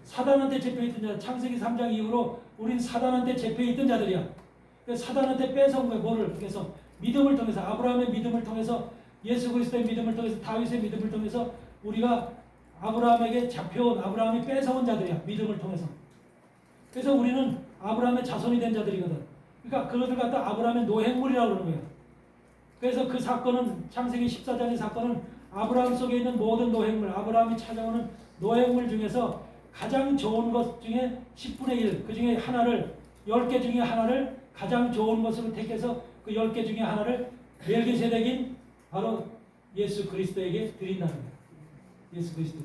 사단한테 잡혀있던 자. 창세기 3장 이후로 우린 사단한테 잡혀있던 자들이야. 그래서 사단한테 뺏어온 거야. 뭐를? 그래서 믿음을 통해서, 아브라함의 믿음을 통해서, 예수 그리스도의 믿음을 통해서, 다윗의 믿음을 통해서 우리가 아브라함에게 잡혀온, 아브라함이 뺏어온 자들이야. 믿음을 통해서. 그래서 우리는 아브라함의 자손이 된 자들이거든. 그러니까 그것을 갖다 아브라함의 노획물이라고 그러는 거야. 그래서 그 사건은, 창세기 14장의 사건은 아브라함 속에 있는 모든 노획물, 아브라함이 찾아오는 노획물 중에서 가장 좋은 것 중에 10분의 1, 그 중에 하나를, 10개 중에 하나를 가장 좋은 것으로 택해서 그 10개 중에 하나를 멜기세덱인 바로 예수 그리스도에게 드린다는 거야. 예수 그리스도.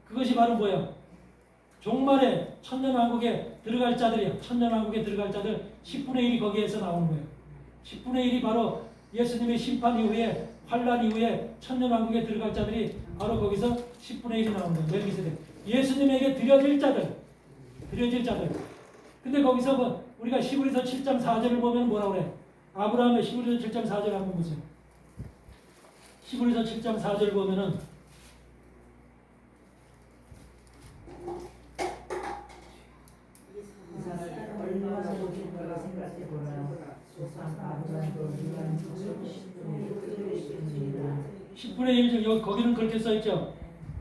그것이 바로 뭐야? 종말에 천년왕국에 들어갈 자들이야. 천년왕국에 들어갈 자들 10분의 1이 거기에서 나오는 거예요. 10분의 1이 바로 예수님의 심판 이후에, 환란 이후에 천년왕국에 들어갈 자들이 바로 거기서 10분의 1이 나오는 거예요. 멜기세덱. 예수님에게 드려질 자들. 근데 거기서 뭐 우리가 히브리서 7장 4절을 보면 뭐라고 그래? 아브라함의 히브리서 7장 4절 한번 보세요. 히브리서 7장 4절 보면은 얼마나 좋은 거라 생각해보라. 10분의 1 여기 거기는 그렇게 써있죠.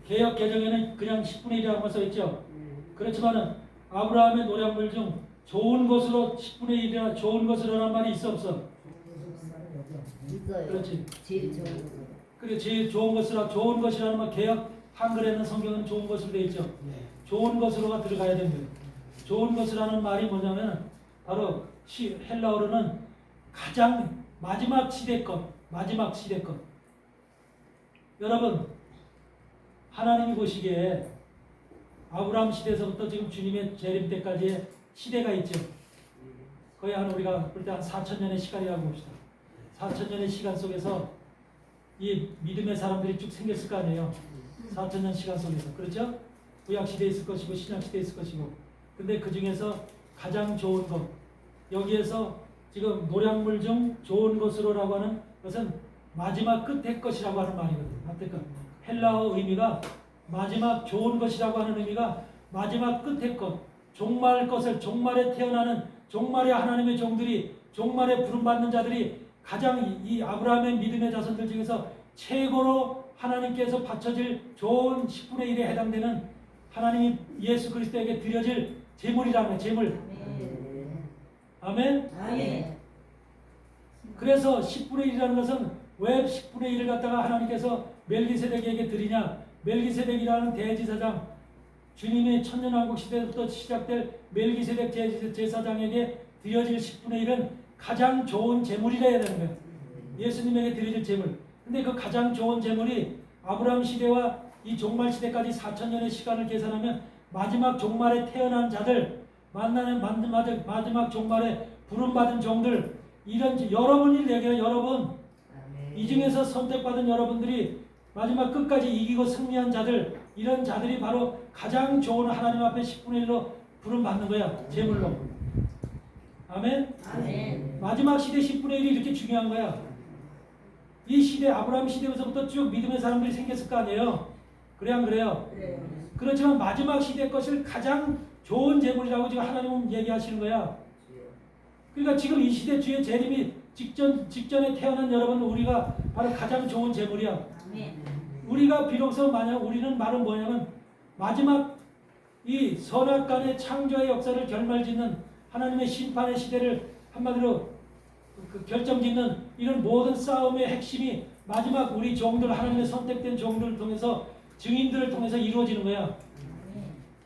개역 개정에는 그냥 10분의 1이라고 써있죠. 그렇지만은 아브라함의 노량물 중 좋은 것으로 10분의 1이나 좋은 것으로라는 말이 있어 없어? 있어요. 그렇지. 제일 좋은 거. 그래 제일 좋은 것이라는 말 개역 한글에는 성경은 좋은 것으로 되어 있죠. 좋은 것으로가 들어가야 됩니다. 좋은 것이라는 말이 뭐냐면 바로 헬라어로는 가장 마지막 시대 것. 여러분 하나님이 보시기에 아브라함 시대에서부터 지금 주님의 재림 때까지의 시대가 있죠. 거의 우리가 볼 때 한 4,000년의 시간이라고 봅시다. 4,000년의 시간 속에서 이 믿음의 사람들이 쭉 생겼을 거 아니에요. 4,000년 시간 속에서. 그렇죠? 구약 시대에 있을 것이고 신약 시대에 있을 것이고. 근데 그 중에서 가장 좋은 것, 여기에서 지금 노량물 중 좋은 것으로라고 하는 것은 마지막 끝의 것이라고 하는 말이거든요. 헬라어 의미가 마지막 좋은 것이라고 하는 의미가 마지막 끝의 것, 종말의 태어나는 종말에 하나님의 종들이 종말에 부름받는 자들이 가장 이 아브라함의 믿음의 자손들 중에서 최고로 하나님께서 바쳐질 좋은 10분의 1에 해당되는 하나님이 예수 그리스도에게 드려질 제물이라는 거예요. 제물. 아멘. 아멘. 그래서 10분의 1이라는 것은 왜 10분의 1을 갖다가 하나님께서 멜기세덱에게 드리냐? 멜기세덱이라는 대제사장, 주님의 천년왕국 시대부터 시작될 멜기세덱 제사장에게 드려질 10분의 1은 가장 좋은 제물이라 해야 되는 거예요. 예수님에게 드려질 제물. 근데 그 가장 좋은 제물이 아브라함 시대와 이 종말 시대까지 4,000년의 시간을 계산하면 마지막 종말에 태어난 자들, 만나는 마지막 종말에 부름받은 종들, 이런 여러분이 얘기해요. 여러분. 이 중에서 선택받은 여러분들이 마지막 끝까지 이기고 승리한 자들, 이런 자들이 바로 가장 좋은 하나님 앞에 10분의 1로 부름받는 거야. 제물로. 아멘? 아멘. 마지막 시대 10분의 1이 이렇게 중요한 거야. 이 시대, 아브라함 시대에서부터 쭉 믿음의 사람들이 생겼을 거 아니에요. 그래 안 그래요? 그렇지만 마지막 시대 것을 가장 좋은 제물이라고 지금 하나님은 얘기하시는 거야. 그러니까 지금 이 시대 주의 재림이 직전에 태어난 여러분, 우리가 바로 가장 좋은 제물이야. 우리가 비로소 만약 우리는 말은 뭐냐면 마지막 이 선악간의 창조의 역사를 결말짓는 하나님의 심판의 시대를 한마디로 결정짓는 이런 모든 싸움의 핵심이 마지막 우리 종들, 하나님의 선택된 종들을 통해서 증인들을 통해서 이루어지는 거야.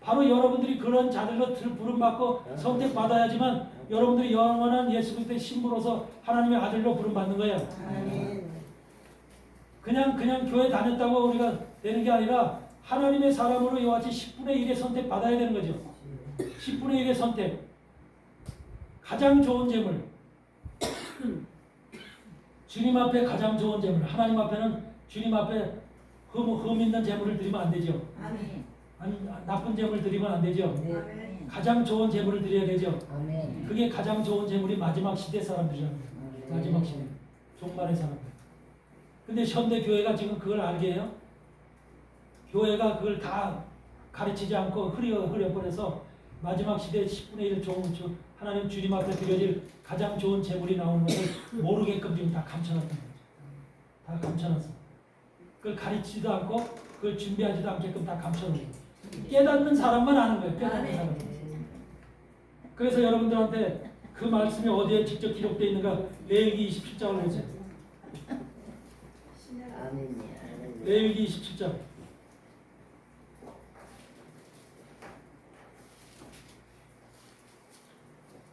바로 여러분들이 그런 자들로 부름받고 선택받아야지만 여러분들이 영원한 예수 그리스도의 신부로서 하나님의 아들로 부름받는 거야. 그냥 교회 다녔다고 우리가 되는 게 아니라 하나님의 사람으로 이와 같이 10분의 1의 선택 받아야 되는 거죠. 10분의 1의 선택. 가장 좋은 제물. 주님 앞에 가장 좋은 제물. 하나님 앞에는 주님 앞에 흠 있는 제물을 드리면 안 되죠. 아니, 나쁜 제물 드리면 안 되죠. 가장 좋은 제물을 드려야 되죠. 아멘. 그게 가장 좋은 제물이 마지막 시대 사람들이라는 거예요. 마지막 시대. 종말의 사람들. 근데 현대 교회가 지금 그걸 알게 해요? 교회가 그걸 다 가르치지 않고 흐려버려서 마지막 시대 10분의 1 하나님 주님 앞에 드려질 가장 좋은 제물이 나오는 것을 모르게끔 지금 다 감춰놨던 거죠. 다 감춰놨어. 그걸 가르치지도 않고 그걸 준비하지도 않게끔 다 감춰놓은 거예요. 깨닫는 사람만 아는 거예요. 깨닫는 사람. 그래서 여러분들한테 그 말씀이 어디에 직접 기록되어 있는가 레위기 27장을 보세요. 레위기 27장.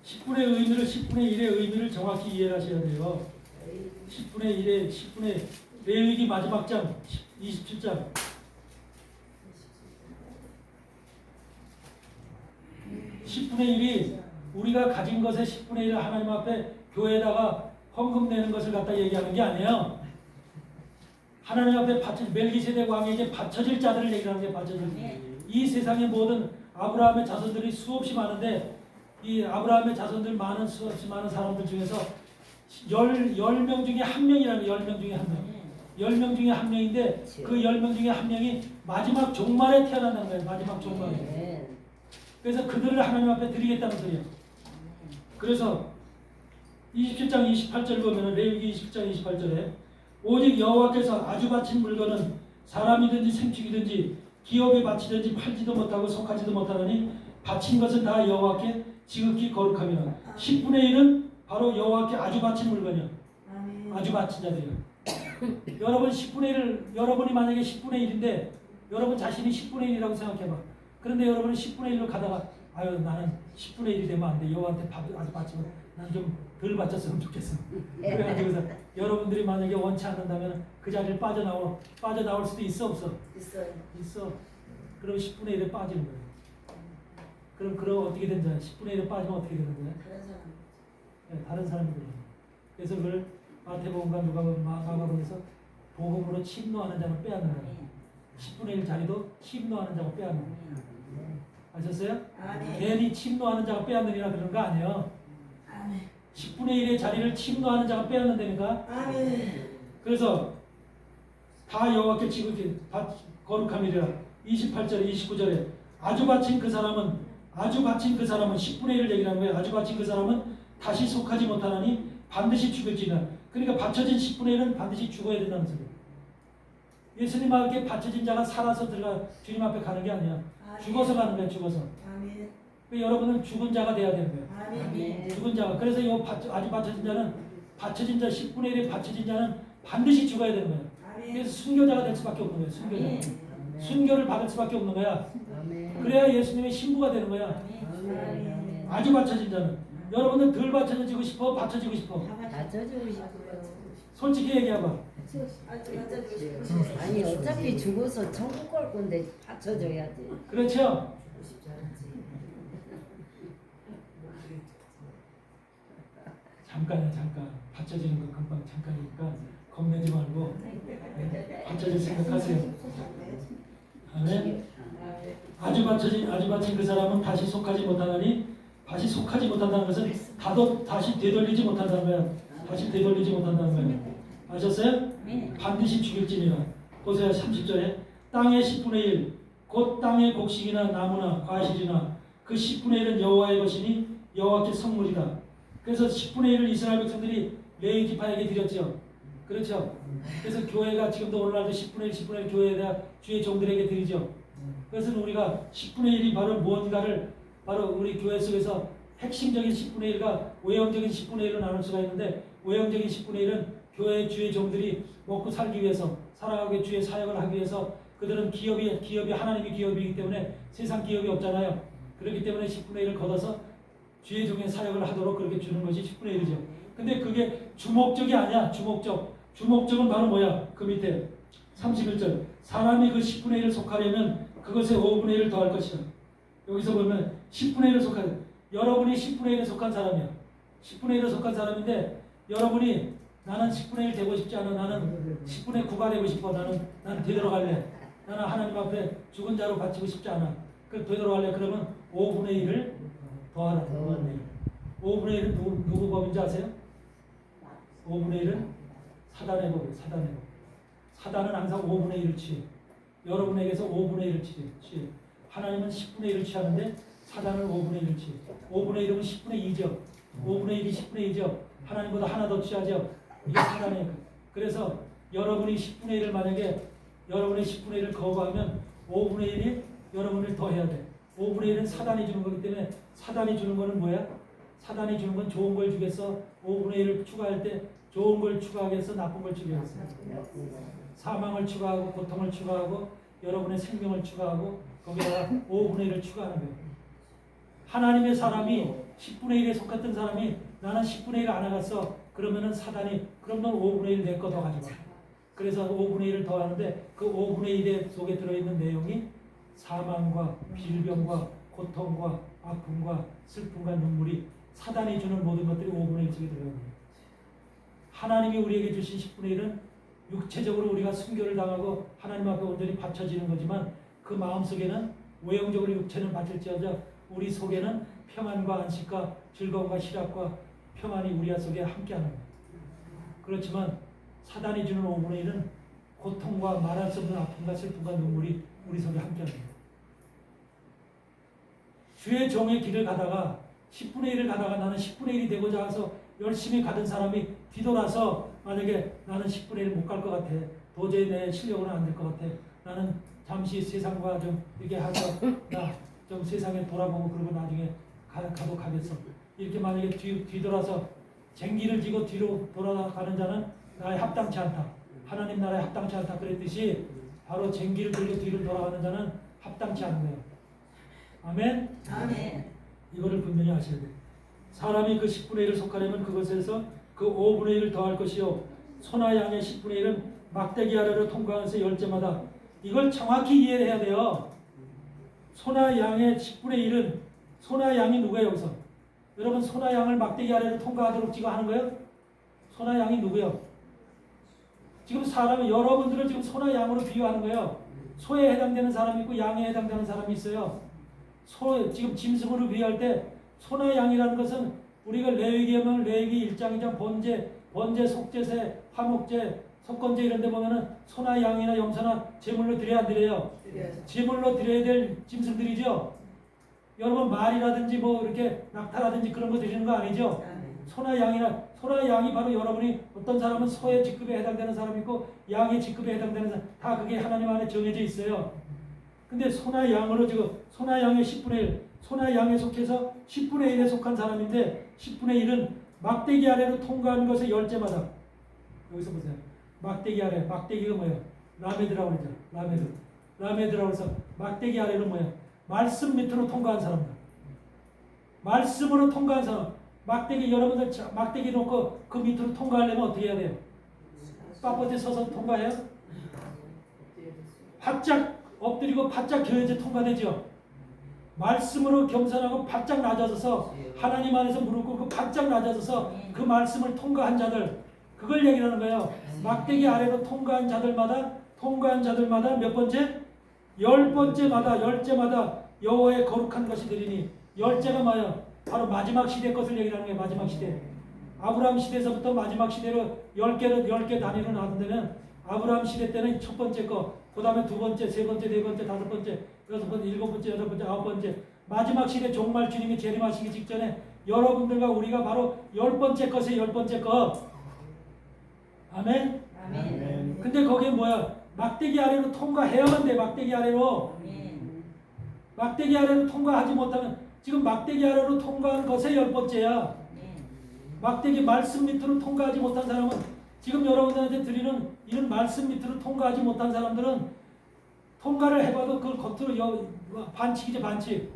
10분의 의미를 10분의 1의 의미를 정확히 이해하셔야 돼요. 10분의 레위기 마지막 장 27장. 10분의 1이 우리가 가진 것의 10분의 1을 하나님 앞에 교회에다가 헌금 내는 것을 갖다 얘기하는 게 아니에요. 하나님 앞에 멜기세덱 왕에게 바쳐질 자들을 얘기하는 게 바쳐질. 이 세상의 모든 아브라함의 자손들이 수없이 많은데 이 아브라함의 자손들 수없이 많은 사람들 중에서 10명 중에 한 명이라는 10명 중에 한 명. 10명 중에 한 명인데 그 10명 중에 한 명이 마지막 종말에 태어난다는 거예요. 마지막 종말에. 그래서 그들을 하나님 앞에 드리겠다는 소리예요. 그래서 27장 28절 보면 레위기 20장 28절에 오직 여호와께서 아주 바친 물건은 사람이든지 생축이든지 기업에 바치든지 팔지도 못하고 속하지도 못하느니 바친 것은 다 여호와께 지극히 거룩함이라. 10분의 1은 바로 여호와께 아주 바친 물건이야. 아주 바친 자들이야. 여러분 10분의 1을 여러분이 만약에 10분의 1인데 여러분 자신이 10분의 1이라고 생각해봐. 그런데 여러분이 10분의 1로 가다가 아유 나는 10분의 1이 되면 안 돼. 여호와한테 아주 바치면 난 좀 덜 바쳤으면 좋겠어. 그래가지고서 여러분들이 만약에 원치 않는다면 그 자리를 빠져나올 수도 있어 없어? 있어. 그럼 10분의 1에 빠지는 거예요. 그럼 어떻게 된 거야? 10분의 1에 빠지면 어떻게 되는 거야? 다른 사람이 되는 거야. 그래서 그걸 마태복음과 마가복음에서 복음으로 침노하는 자는 빼앗는 거야. 10분의 1 자리도 침노하는 자가 빼앗는 거야. 아셨어요? 괜히 침노하는 자가 빼앗느니라 그런 거 아니에요. 10분의 1의 자리를 침노하는 자가 빼앗는다니까. 그래서 다 여호와께 지극히 거룩함이라. 28절에 29절에 아주 바친 그 사람은 아주 바친 그 사람은 10분의 1을 얘기하는 거예요. 아주 바친 그 사람은 다시 속하지 못하나니 반드시 죽을지니라. 그러니까 바쳐진 10분의 1은 반드시 죽어야 된다는 소리예요. 예수님 앞에 바쳐진 자가 살아서 들어가 주님 앞에 가는 게 아니야. 죽어서 가는 거야. 죽어서. 아멘. 여러분은 죽은 자가 돼야 되는 거예요. 아멘. 죽은 자가. 그래서 이 아주 바쳐진 자는 바쳐진 자 10분의 1의 바쳐진 자는 반드시 죽어야 되는 거예요. 그래서 순교자가 될 수밖에 없는 거예요. 순교자. 순교를 받을 수밖에 없는 거야. 그래야 예수님의 신부가 되는 거야. 아주 바쳐진 자는. 여러분은 덜 바쳐지고 싶어? 바쳐지고 싶어? 다져주고 싶어요. 솔직히 얘기해봐. 아니 어차피 죽어서 천국 갈 건데 받쳐줘야지. 그렇죠? 잠깐이야 잠깐. 받쳐지는 거 금방 잠깐이니까 겁내지 말고 받쳐질 생각하세요. 아멘. 아주 바친 그 사람은 다시 속하지 못하나니, 다시 속하지 못한다는 것은 다시 되돌리지 못한다는 거야. 다시 되돌리지 못한다는 거야. 아셨어요? 반드시 죽일지니라. 보세요. 30절에 땅의 10분의 1 곧 땅의 곡식이나 나무나 과실이나 그 10분의 1은 여호와의 것이니 여호와께 선물이다. 그래서 10분의 1을 이스라엘 백성들이 레위 지파에게 드렸죠. 그렇죠? 그래서 교회가 지금도 오늘날도 10분의 1 교회에 대한 주의 종들에게 드리죠. 그래서 우리가 10분의 1이 바로 무언가를 바로 우리 교회 속에서 핵심적인 10분의 1과 외형적인 10분의 1로 나눌 수가 있는데, 외형적인 10분의 1은 교회의 주의 종들이 먹고 살기 위해서, 살아가기 주의 사역을 하기 위해서, 그들은 기업이 하나님의 기업이기 때문에 세상 기업이 없잖아요. 그렇기 때문에 10분의 1을 걷어서 주의 종의 사역을 하도록 그렇게 주는 것이 10분의 1이죠. 근데 그게 주목적이 아니야. 주목적은 바로 뭐야? 그 밑에 31절. 사람이 그 10분의 1을 속하려면 그것에 5분의 1을 더할 것이다. 여기서 보면 10분의 1을 속하는, 여러분이 10분의 1에 속한 사람이야. 10분의 1에 속한 사람인데, 여러분이 나는 10분의 1 되고 싶지 않아. 나는 10분의 9가 되고 싶어. 나는 되돌아갈래. 나는 하나님 앞에 죽은 자로 바치고 싶지 않아. 그 되돌아갈래. 그러면 5분의 1을 더하라. 5분의 1은 누구 법인지 아세요? 5분의 1은 사단의 법이에요. 사단의 법. 사단은 항상 5분의 1을 취해. 여러분에게서 5분의 1을 취해. 하나님은 10분의 1을 취하는데 사단은 5분의 1을 취해. 5분의 1이면 10분의 2죠. 5분의 1이 10분의 2죠. 하나님보다 하나 더 취하죠. 이게 사단이에요. 그래서 여러분이 10분의 1을 만약에 여러분의 10분의 1을 거부하면 5분의 1이 여러분을 더 해야 돼. 5분의 1은 사단이 주는 거기 때문에, 사단이 주는 거는 뭐야? 사단이 주는 건 좋은 걸 주겠어. 5분의 1을 추가할 때 좋은 걸 추가하겠어, 나쁜 걸 추가하겠어. 사망을 추가하고 고통을 추가하고 여러분의 생명을 추가하고 거기다가 5분의 1을 추가하는 거예요. 하나님의 사람이 10분의 1에 속했던 사람이 나는 10분의 1 안 하겠어. 그러면은 사단이 그럼 넌 5분의 1 내 거 더 가져가. 그래서 5분의 1을 더 하는데 그 5분의 1의 속에 들어있는 내용이 사망과 질병과 고통과 아픔과 슬픔과 눈물이, 사단이 주는 모든 것들이 5분의 1 속에 들어있는 거예요. 하나님이 우리에게 주신 10분의 1은 육체적으로 우리가 순교를 당하고 하나님 앞에 온전히 바쳐지는 거지만, 그 마음속에는 외형적으로 육체는 바칠지어져 우리 속에는 평안과 안식과 즐거움과 희락과 평안이 우리 속에 함께하는 거예요. 그렇지만 사단이 주는 5분의 1은 고통과 말할 수 없는 아픔과 슬픔과 눈물이 우리 속에 함께하는 거예요. 주의 종의 길을 가다가 10분의 1을 가다가 나는 10분의 1이 되고자 해서 열심히 가던 사람이 뒤돌아서 만약에 나는 10분의 1 못 갈 것 같아. 도저히 내 실력으로는 안 될 것 같아. 나는 잠시 세상과 좀 이렇게 하서 나 좀 세상에 돌아보고 그러고 나중에 가도 가겠어. 이렇게 만약에 뒤돌아서 쟁기를 지고 뒤로 돌아가는 자는 나에 합당치 않다. 하나님 나라에 합당치 않다 그랬듯이 바로 쟁기를 들고 뒤로 돌아가는 자는 합당치 않은 거예요. 아멘? 아멘. 이거를 분명히 아셔야 돼요. 사람이 그 10분의 1을 속하려면 그것에서 그 5분의 1을 더할 것이요, 소나 양의 10분의 1은 막대기 아래로 통과하면서 열째마다, 이걸 정확히 이해해야 돼요. 소나 양의 10분의 1은, 소나 양이 누구예요 여기서? 여러분, 소나 양을 막대기 아래로 통과하도록 지금 하는 거예요? 소나 양이 누구예요? 지금 사람이, 여러분들을 지금 소나 양으로 비유하는 거예요. 소에 해당되는 사람이 있고 양에 해당되는 사람이 있어요. 지금 짐승으로 비유할 때 소나 양이라는 것은 우리가 레위기에 보면 레위기 1장 2장 번제, 속죄세, 화목제, 속건제 이런 데 보면은 소나 양이나 염소나 제물로 드려야 안 드려요? 제물로 드려야 될 짐승들이죠. 여러분 말이라든지 뭐 이렇게 낙타라든지 그런 거 드리는 거 아니죠? 소나 양이 바로 여러분이 어떤 사람은 소의 직급에 해당되는 사람이 있고 양의 직급에 해당되는 사람 다 그게 하나님 안에 정해져 있어요. 근데 소나 양으로 지금 소나 양의 10분의 1, 소나 양에 속해서 10분의 1에 속한 사람인데 10분의 1은 막대기 아래로 통과하는 것의 열째마다 여기서 보세요. 막대기 아래, 막대기가 뭐예요? 라메드라고 그러죠. 라메드라고 해서 막대기 아래로 뭐예요? 말씀 밑으로 통과한 사람들. 말씀으로 통과한 사람. 막대기 여러분들 막대기 놓고 그 밑으로 통과하려면 어떻게 해야 돼요? 빳빳이 서서 통과해요? 바짝 엎드리고 바짝 겨야지 통과되죠. 말씀으로 겸손하고 바짝 낮아져서 하나님 안에서 무릎 꿇고 바짝 낮아져서 그 말씀을 통과한 자들 그걸 얘기하는 거예요. 막대기 아래로 통과한 자들마다 몇 번째? 10번째마다 여호와의 거룩한 것이 되리니 열째가 뭐예요? 바로 마지막 시대 것을 얘기하는 거예요. 마지막 시대. 아브라함 시대에서부터 마지막 시대로 10개 단위로 나눈다면 아브라함 시대 때는 첫 번째 거, 그 다음에 두 번째, 세 번째, 네 번째, 다섯 번째, 여섯 번째, 일곱 번째, 여덟 번째, 아홉 번째. 마지막 시대 종말 주님이 재림하시기 직전에 여러분들과 우리가 바로 10번째 것의 10번째 것. 아멘? 아멘. 근데 거기에 뭐야? 막대기 아래로 통과해야만 돼. 막대기 아래로. 막대기 아래로 통과하지 못하면 지금 막대기 아래로 통과한 것의 10번째야. 막대기 말씀 밑으로 통과하지 못한 사람은 지금 여러분들한테 드리는 이런 말씀 밑으로 통과하지 못한 사람들은 통과를 해봐도 그걸 겉으로 반칙이지 반칙.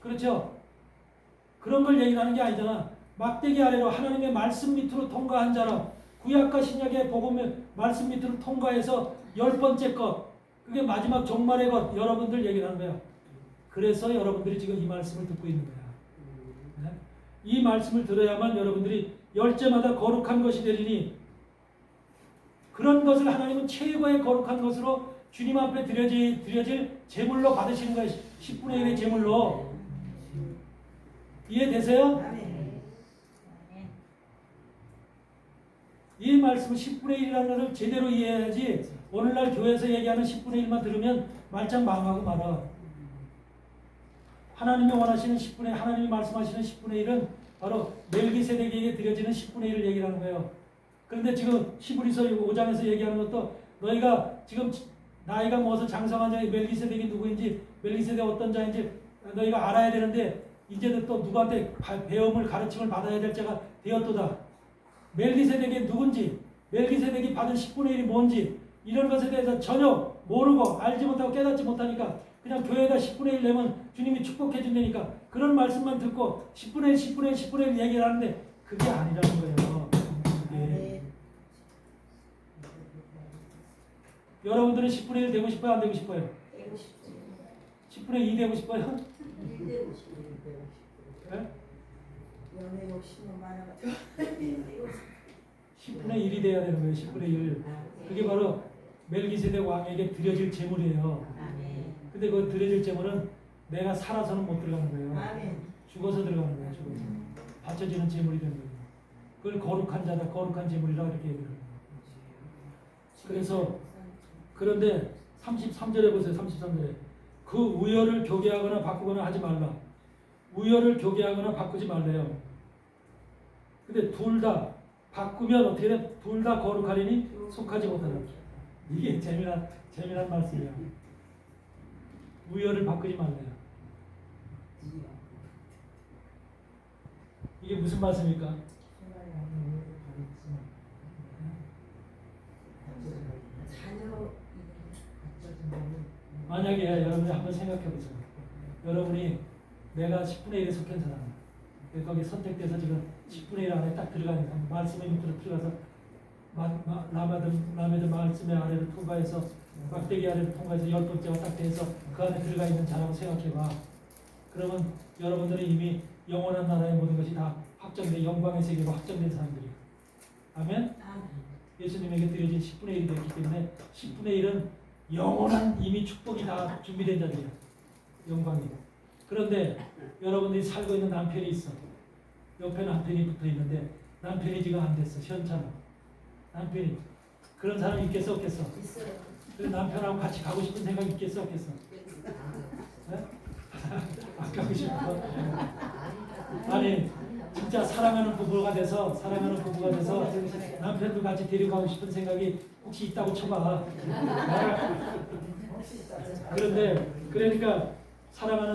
그렇죠? 그런 걸 얘기하는 게 아니잖아. 막대기 아래로 하나님의 말씀 밑으로 통과한 자라 구약과 신약의 복음의 말씀 밑으로 통과해서 10번째 것 그게 마지막 종말의 것 여러분들 얘기를 하는 거야. 그래서 여러분들이 지금 이 말씀을 듣고 있는 거야. 네? 이 말씀을 들어야만 여러분들이 열째마다 거룩한 것이 되리니 그런 것을 하나님은 최고의 거룩한 것으로 주님 앞에 드려질 제물로 받으시는 거예요. 10분의 1의 제물로. 이해되세요? 이 말씀은 10분의 1이라는 것을 제대로 이해해야지 오늘날 교회에서 얘기하는 10분의 1만 들으면 말짱 망하고 말아. 하나님이 원하시는 10분의 1, 하나님이 말씀하시는 10분의 1은 바로 멜기세덱에게 드려지는 10분의 1을 얘기하는 거예요. 그런데 지금 히브리서 5장에서 얘기하는 것도 너희가 지금 나이가 먹어서 장성한 자의 멜기세덱이 누구인지 멜기세덱 어떤 자인지 너희가 알아야 되는데 이제는 또 누구한테 배움을 가르침을 받아야 될 자가 되었도다. 멜기세덱이 누군지 멜기세덱이 받은 10분의 1이 뭔지 이런 것에 대해서 전혀 모르고 알지 못하고 깨닫지 못하니까 그냥 교회에다 10분의 1 내면 주님이 축복해 준다니까 그런 말씀만 듣고 10분의 1, 10분의 1, 10분의 1 얘기를 하는데 그게 아니라는 거예요. 예. 여러분들은 10분의 1 되고 싶어요? 안 되고 싶어요? 10분의 2 되고 싶어요? 네? 연애 욕심은 많아가지고 10분의 1이 돼야 되는 거예요. 10분의 1. 그게 바로 멜기세덱 왕에게 드려질 제물이에요. 근데 그 드려질 제물은 내가 살아서는 못 들어가는 거예요. 죽어서 들어가는 거예요. 죽어서. 바쳐지는 제물이 되는 거예요. 그걸 거룩한 자다, 거룩한 제물이라고 이렇게 얘기를 해요. 그래서 그런데 33절에 보세요. 33절에 그 우열을 교개하거나 바꾸거나 하지 말라. 우열을 교개하거나 바꾸지 말래요. 근데 둘 다 바꾸면 어떻게 돼? 둘 다 거룩하리니 속하지 못하다. 이게 재미난 말씀이에요. 우열을 바꾸지 말래요. 이게 무슨 말씀입니까? 만약에 여러분이 한번 생각해 보세요. 여러분이 내가 10분의 1에 속한 사람, 거기 선택돼서 지금 10분의 1 안에 딱 들어가니까 말씀의 밑으로 들어가서 라메드 말씀의 아래를 통과해서 막대기 아래를 통과해서 10번째가 딱 돼서 그 안에 들어가 있는 자라고 생각해봐. 그러면 여러분들은 이미 영원한 나라의 모든 것이 다 확정된 영광의 세계로 확정된 사람들이에요. 아멘? 예수님에게 드려진 10분의 1이 되었기 때문에 10분의 1은 영원한 이미 축복이 다 준비된 자들이에요. 영광이. 그런데 여러분들이 살고 있는 남편이 있어. 옆에 남편이 붙어 있는데 남편이 지금 안 됐어. 현찮아. 남편이. 그런 사람이 있겠어 없겠어? 있어요. 그래서 남편하고 같이 가고 싶은 생각이 있겠어 없겠어? 네? 바꾸고 싶어. 아니 진짜 사랑하는 부부가 돼서 남편도 같이 데리고 가고 싶은 생각이 혹시 있다고 쳐봐. 그런데 그러니까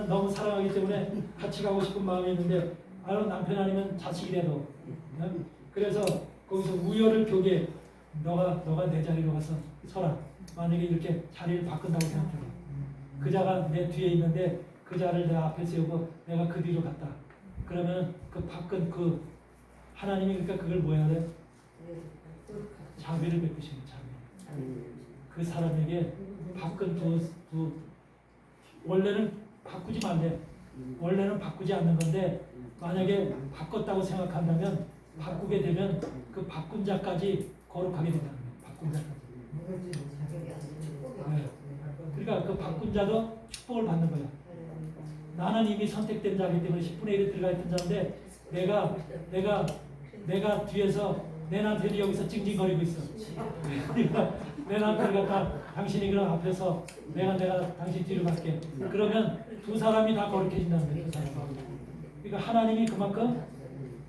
너무 사랑하기 때문에 같이 가고 싶은 마음이 있는데 남편 아니면 자식이라도 그래서 거기서 우열을 교게 너가 내 자리로 가서 서라. 만약에 이렇게 자리를 바꾼다고 생각해봐. 그 자가 내 뒤에 있는데 그 자를 내가 앞에 세우고 내가 그 뒤로 갔다. 그러면 그 바꾼 그 하나님이 그러니까 그걸 뭐 해야 돼? 자비를 베푸시는 자비. 그 사람에게 바꾼 두 원래는 바꾸지 말래. 원래는 바꾸지 않는 건데 만약에 바꿨다고 생각한다면 바꾸게 되면 그 바꾼 자까지 거룩하게 된다는 거예요. 바꾼 자까지. 네. 그러니까 그 바꾼 자도 축복을 받는 거야. 나는 이미 선택된 자이기 때문에 10분의 1에 들어가 있던 자인데 내가 뒤에서 내 남편이 여기서 찡찡거리고 있어. 그러니까 내 남편이 갖다 당신이 그럼 앞에서 내가 당신 뒤로 갈게. 그러면 두 사람이 다 거룩해진다는 거예요. 그러니까 하나님이 그만큼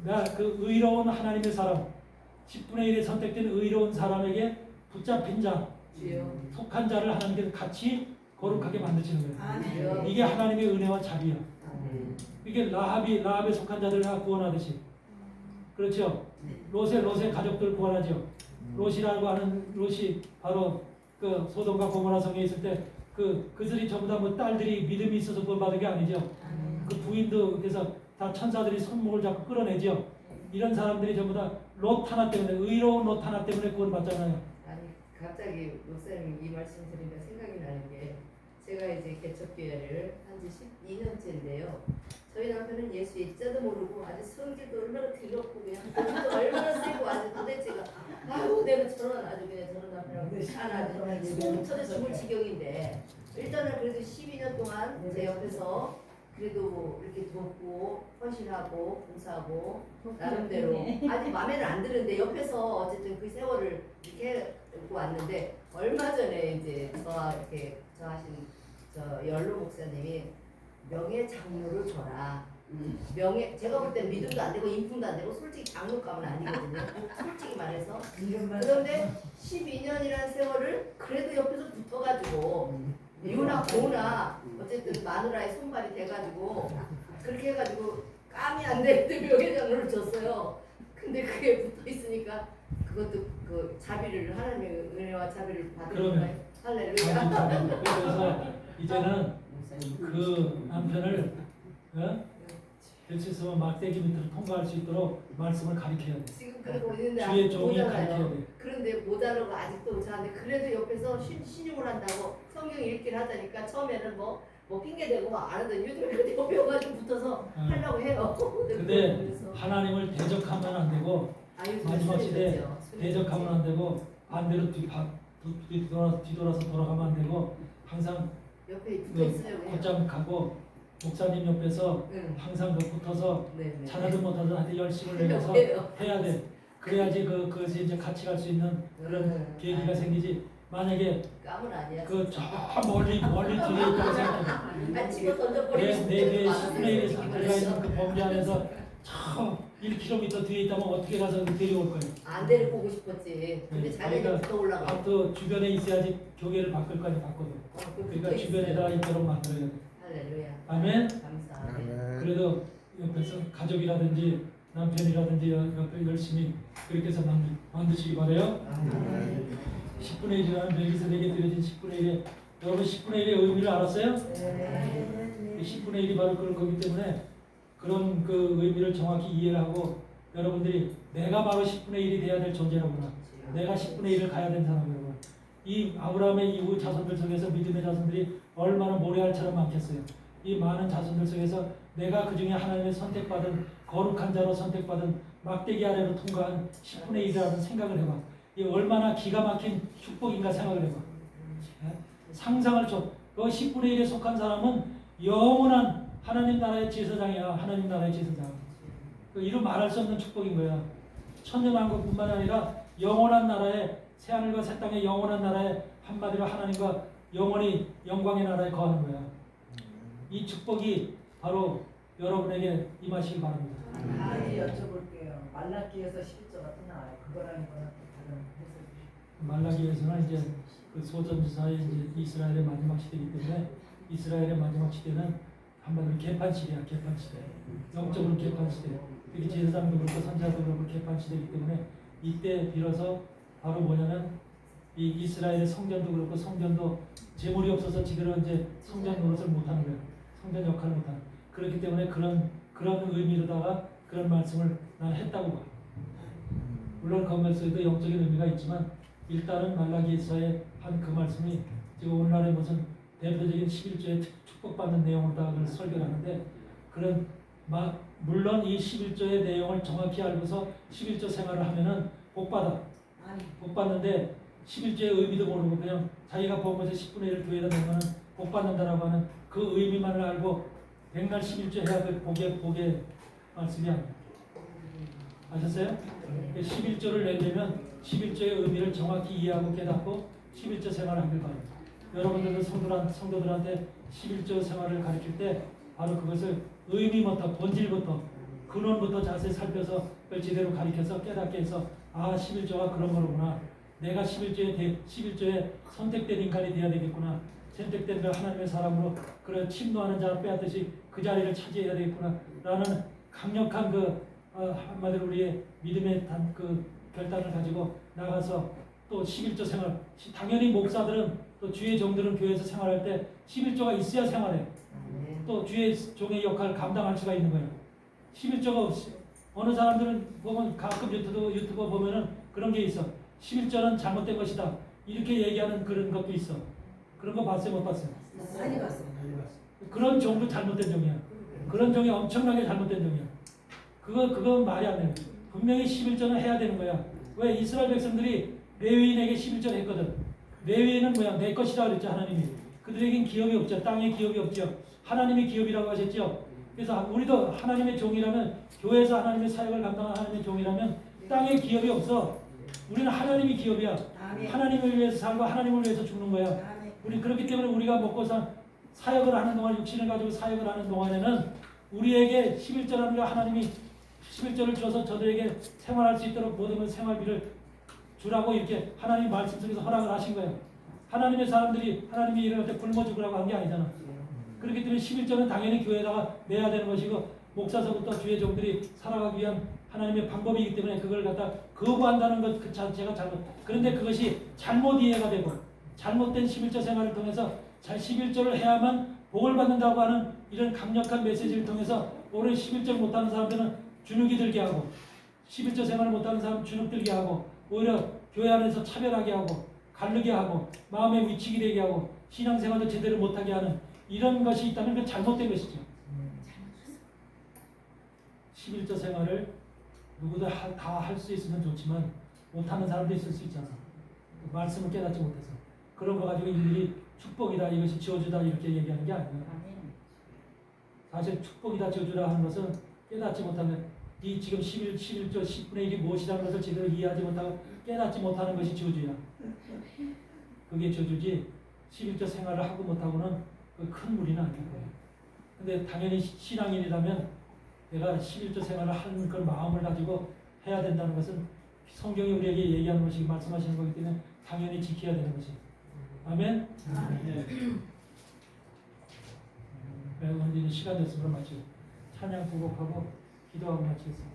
내가 그 의로운 하나님의 사람 10분의 1에 선택된 의로운 사람에게 붙잡힌 자 속한 자를 하나님께서 같이 거룩하게 만드시는 거예요. 이게 하나님의 은혜와 자비야. 이게 라합의 속한 자들을 다 구원하듯이. 그렇죠. 롯의 가족들 구원하죠. 롯이 바로 그 소돔과 고모라 성에 있을 때 그들이 전부 다 뭐 딸들이 믿음이 있어서 구원받은 게 아니죠. 그 부인도 그래서 다 천사들이 손목을 잡고 끌어내죠. 이런 사람들이 전부 다 롯 하나 때문에 의로운 롯 하나 때문에 구원받잖아요. 아니 갑자기 목사님 이 말씀 드리니까 생각이 나는 게 제가 이제 개척교회를 한지 12년째인데요. 저희 남편은 예수 입자도 모르고 아주 성질도 얼마나 더럽고 그냥 돈도 얼마나 세고 아주 도대체가 아유 내가 저런 남편하고 아주 손 터져 죽을 지경인데 일단은 그래도 12년 동안 제 옆에서 그래도 이렇게 돕고 헌신하고 봉사하고 나름대로 아직 마음에는 안 드는데 옆에서 어쨌든 그 세월을 이렇게 겪고 왔는데 얼마 전에 이제 저와 이렇게 저 하신 저 연로 목사님이 명예 장로를 줘라. 명예 제가 볼 땐 믿음도 안 되고 인품도 안 되고 솔직히 장로감은 아니거든요. 솔직히 말해서 그런데 12년이라는 세월을 그래도 옆에서 붙어가지고 유나 고나 어쨌든 마누라의 손발이 돼가지고 그렇게 해가지고 감이 안 되는데 명예장로를 줬어요. 근데 그게 붙어 있으니까 그것도 그 자비를 하나님의 은혜와 자비를 받으니까 할렐루야. 그래서 이제는 그 남편을 예수님은 막대기 밑으로 통과할 수 있도록 말씀을 가르쳐야 돼. 지금 그러고 있는데 주의 아직 종이 가르쳐야 모자라요. 돼. 그런데 모자라고 아직도 못하는데 그래도 옆에서 신임을 한다고 성경 읽기를 하자니까 처음에는 뭐 핑계대고 막 안 하더니 요즘에 그때 옆에 와가지고 붙어서 하려고 해요. 근데 그래서 하나님을 대적하면 안 되고 마지막 시대 대적하면 안 되고 반대로 뒤돌아서 돌아가면 안 되고 항상 옆에 붙어 있으려고 해요. 곧장 가고 목사님 옆에서 응. 항상 붙어서 네네. 잘하든 못하든 하여튼 열심을 내서 해요. 해야 돼. 그래야지 그것이 이제 같이 갈 수 있는 그런 계기가 생기지. 만약에 까문 아니야. 그 저 멀리 뒤에 있다고 생각해. 아 집어 던져버리고 내 뒤에 10분의 1이 들어가 있는 그 범죄 안에서 저 1km 뒤에 있다면 어떻게 가서 데려올 거예요? 안 데리고 오고 싶었지. 근데 자기가 그러니까 붙어 올라가. 또 주변에 있어야지 교회를 바꿀 거니 바꿔도. 그러니까 주변에다 있도록 만들어야 돼. 할렐루야. 아멘. 감사. 그래도 옆에서 가족이라든지 남편이라든지 옆에 열심히 그렇게 해서 만드시기 바래요. 10분의 1이라는 멜기세덱에게 드려진 10분의 1의 여러분 10분의 1의 의미를 알았어요? 10분의 1이 바로 그런 거기 때문에 그런 그 의미를 정확히 이해를 하고 여러분들이 내가 바로 10분의 1이 돼야 될 존재라구나. 내가 10분의 1을 가야 되는 사람이라구나. 이 아브라함의 이후 자손들 속에서 믿음의 자손들이 얼마나 모래알처럼 많겠어요. 이 많은 자손들 속에서 내가 그 중에 하나님의 선택받은 거룩한 자로 선택받은 막대기 아래로 통과한 10분의 1이라는 생각을 해봐. 이 얼마나 기가 막힌 축복인가 생각을 해봐. 상상을 줘. 그 10분의 1에 속한 사람은 영원한 하나님 나라의 제사장이야. 하나님 나라의 제사장. 이루 말할 수 없는 축복인 거야. 천년왕국뿐만 아니라 영원한 나라에 새하늘과 새 땅의 영원한 나라에 한마디로 하나님과 영원히 영광의 나라에 거하는 거야. 이 축복이 바로 여러분에게 임하시기 바랍니다. 하나 여쭤볼게요. 말라기에서 11조가 또 나와요. 그거라는 거는 또 다른 해석이. 말라기에서는 이제 그 소전지사의 이제 이스라엘의 마지막 시대이기 때문에 이스라엘의 마지막 시대는 한마디로 개판 시대야, 개판 시대. 영적으로 개판 시대. 특히 제사장도 그렇고 선지자도 그렇고 개판 시대이기 때문에 이때 빌어서 바로 뭐냐면 이 이스라엘의 성전도 그렇고 성전도 재물이 없어서 지들은 이제 성전 노릇을 못하는 거예요. 성전 역할을 못하는. 그렇기 때문에 그런 의미로다가 그런 말씀을 난 했다고 봐. 물론 거기에서도 영적인 의미가 있지만 일단은 말라기에서의 한 그 말씀이 지금 오늘날의 무슨 대표적인 11조의 축복받는 내용으로다가 그걸 설교를 하는데 그런 물론 이 11조의 내용을 정확히 알고서 11조 생활을 하면은 복받아. 복받는데 11조의 의미도 모르고 그냥 자기가 본 것의 10분의 1을 교회에다 놓으면 복받는다라고 하는 그 의미만을 알고 백날 11조 해야 될 복의 말씀이 아니에요. 아셨어요? 11조를 내려면 11조의 의미를 정확히 이해하고 깨닫고 11조 생활을 하길 바랍니다. 여러분들도 성도들한테 11조 생활을 가르칠 때 바로 그것을 의미부터 본질부터 근원부터 자세히 살펴서 그걸 제대로 가르쳐서 깨닫게 해서 11조가 그런 거로구나. 내가 11조에 선택된 인간이 되어야 되겠구나. 선택된 그 하나님의 사람으로 그런 침노하는 자를 빼앗듯이 그 자리를 차지해야 되겠구나. 라는 강력한 한마디로 우리의 믿음의 그 결단을 가지고 나가서 또 11조 생활. 당연히 목사들은 또 주의 종들은 교회에서 생활할 때 11조가 있어야 생활해. 또 주의 종의 역할을 감당할 수가 있는 거예요. 11조가 없이 어느 사람들은 보면 가끔 유튜버 보면은 그런 게 있어. 11조는 잘못된 것이다. 이렇게 얘기하는 그런 것도 있어. 그런 거 봤어요? 못 봤어요? 많이 봤어요. 그런 종도 잘못된 종이야. 그런 종이 엄청나게 잘못된 종이야. 그건 말이 안 돼. 분명히 11조는 해야 되는 거야. 왜? 이스라엘 백성들이 레위인에게 11조를 했거든. 레위인은 뭐야? 내 것이다 그랬죠, 하나님이. 그들에겐 기업이 없죠. 땅에 기업이 없죠. 하나님이 기업이라고 하셨죠. 그래서 우리도 하나님의 종이라면, 교회에서 하나님의 사역을 감당하는 하나님의 종이라면 땅에 기업이 없어. 우리는 하나님이 기업이야. 하나님을 위해서 살고 하나님을 위해서 죽는 거야. 우리 그렇기 때문에 우리가 먹고 사역을 하는 동안, 육신을 가지고 사역을 하는 동안에는 우리에게 11조라는 거 하나님이 11조를 줘서 저들에게 생활할 수 있도록 모든 생활비를 주라고 이렇게 하나님 말씀 속에서 허락을 하신 거예요. 하나님의 사람들이 하나님이 이럴 때 굶어 죽으라고 한 게 아니잖아. 그렇기 때문에 11조는 당연히 교회에다가 내야 되는 것이고 목사서부터 주의 종들이 살아가기 위한 하나님의 방법이기 때문에 그걸 갖다 거부한다는 것 그 자체가 잘못. 그런데 그것이 잘못 이해가 되고 잘못된 11조 생활을 통해서 11조를 해야만 복을 받는다고 하는 이런 강력한 메시지를 통해서 오히려 11조를 못하는 사람들은 주눅이 들게 하고 11조 생활을 못하는 사람은 주눅 들게 하고 오히려 교회 안에서 차별하게 하고 갈르게 하고 마음에 위축이 되게 하고 신앙생활도 제대로 못하게 하는 이런 것이 있다면 그건 잘못된 것이죠. 11조 생활을 누구도 다 할 수 있으면 좋지만 못하는 사람도 있을 수 있잖아. 말씀을 깨닫지 못해서. 그런 거 가지고 일일이 축복이다, 이것이 저주다 이렇게 얘기하는 게 아니에요. 사실 축복이다, 저주라 하는 것은 깨닫지 못하면 이 지금 11조 10분의 1이 무엇이라는 것을 제대로 이해하지 못하고 깨닫지 못하는 것이 저주야. 그게 저주지 11조 생활을 하고 못하고는 큰 무리는 아닌 거예요. 근데 당연히 신앙인이라면 내가 11조 생활을 하는 그런 마음을 가지고 해야 된다는 것은 성경이 우리에게 얘기하는 것이 말씀하시는 거기 때문에 당연히 지켜야 되는 것이. 아멘? 오늘 시간 됐으므로 마치고 찬양 부곡하고 기도하고 마치겠습니다.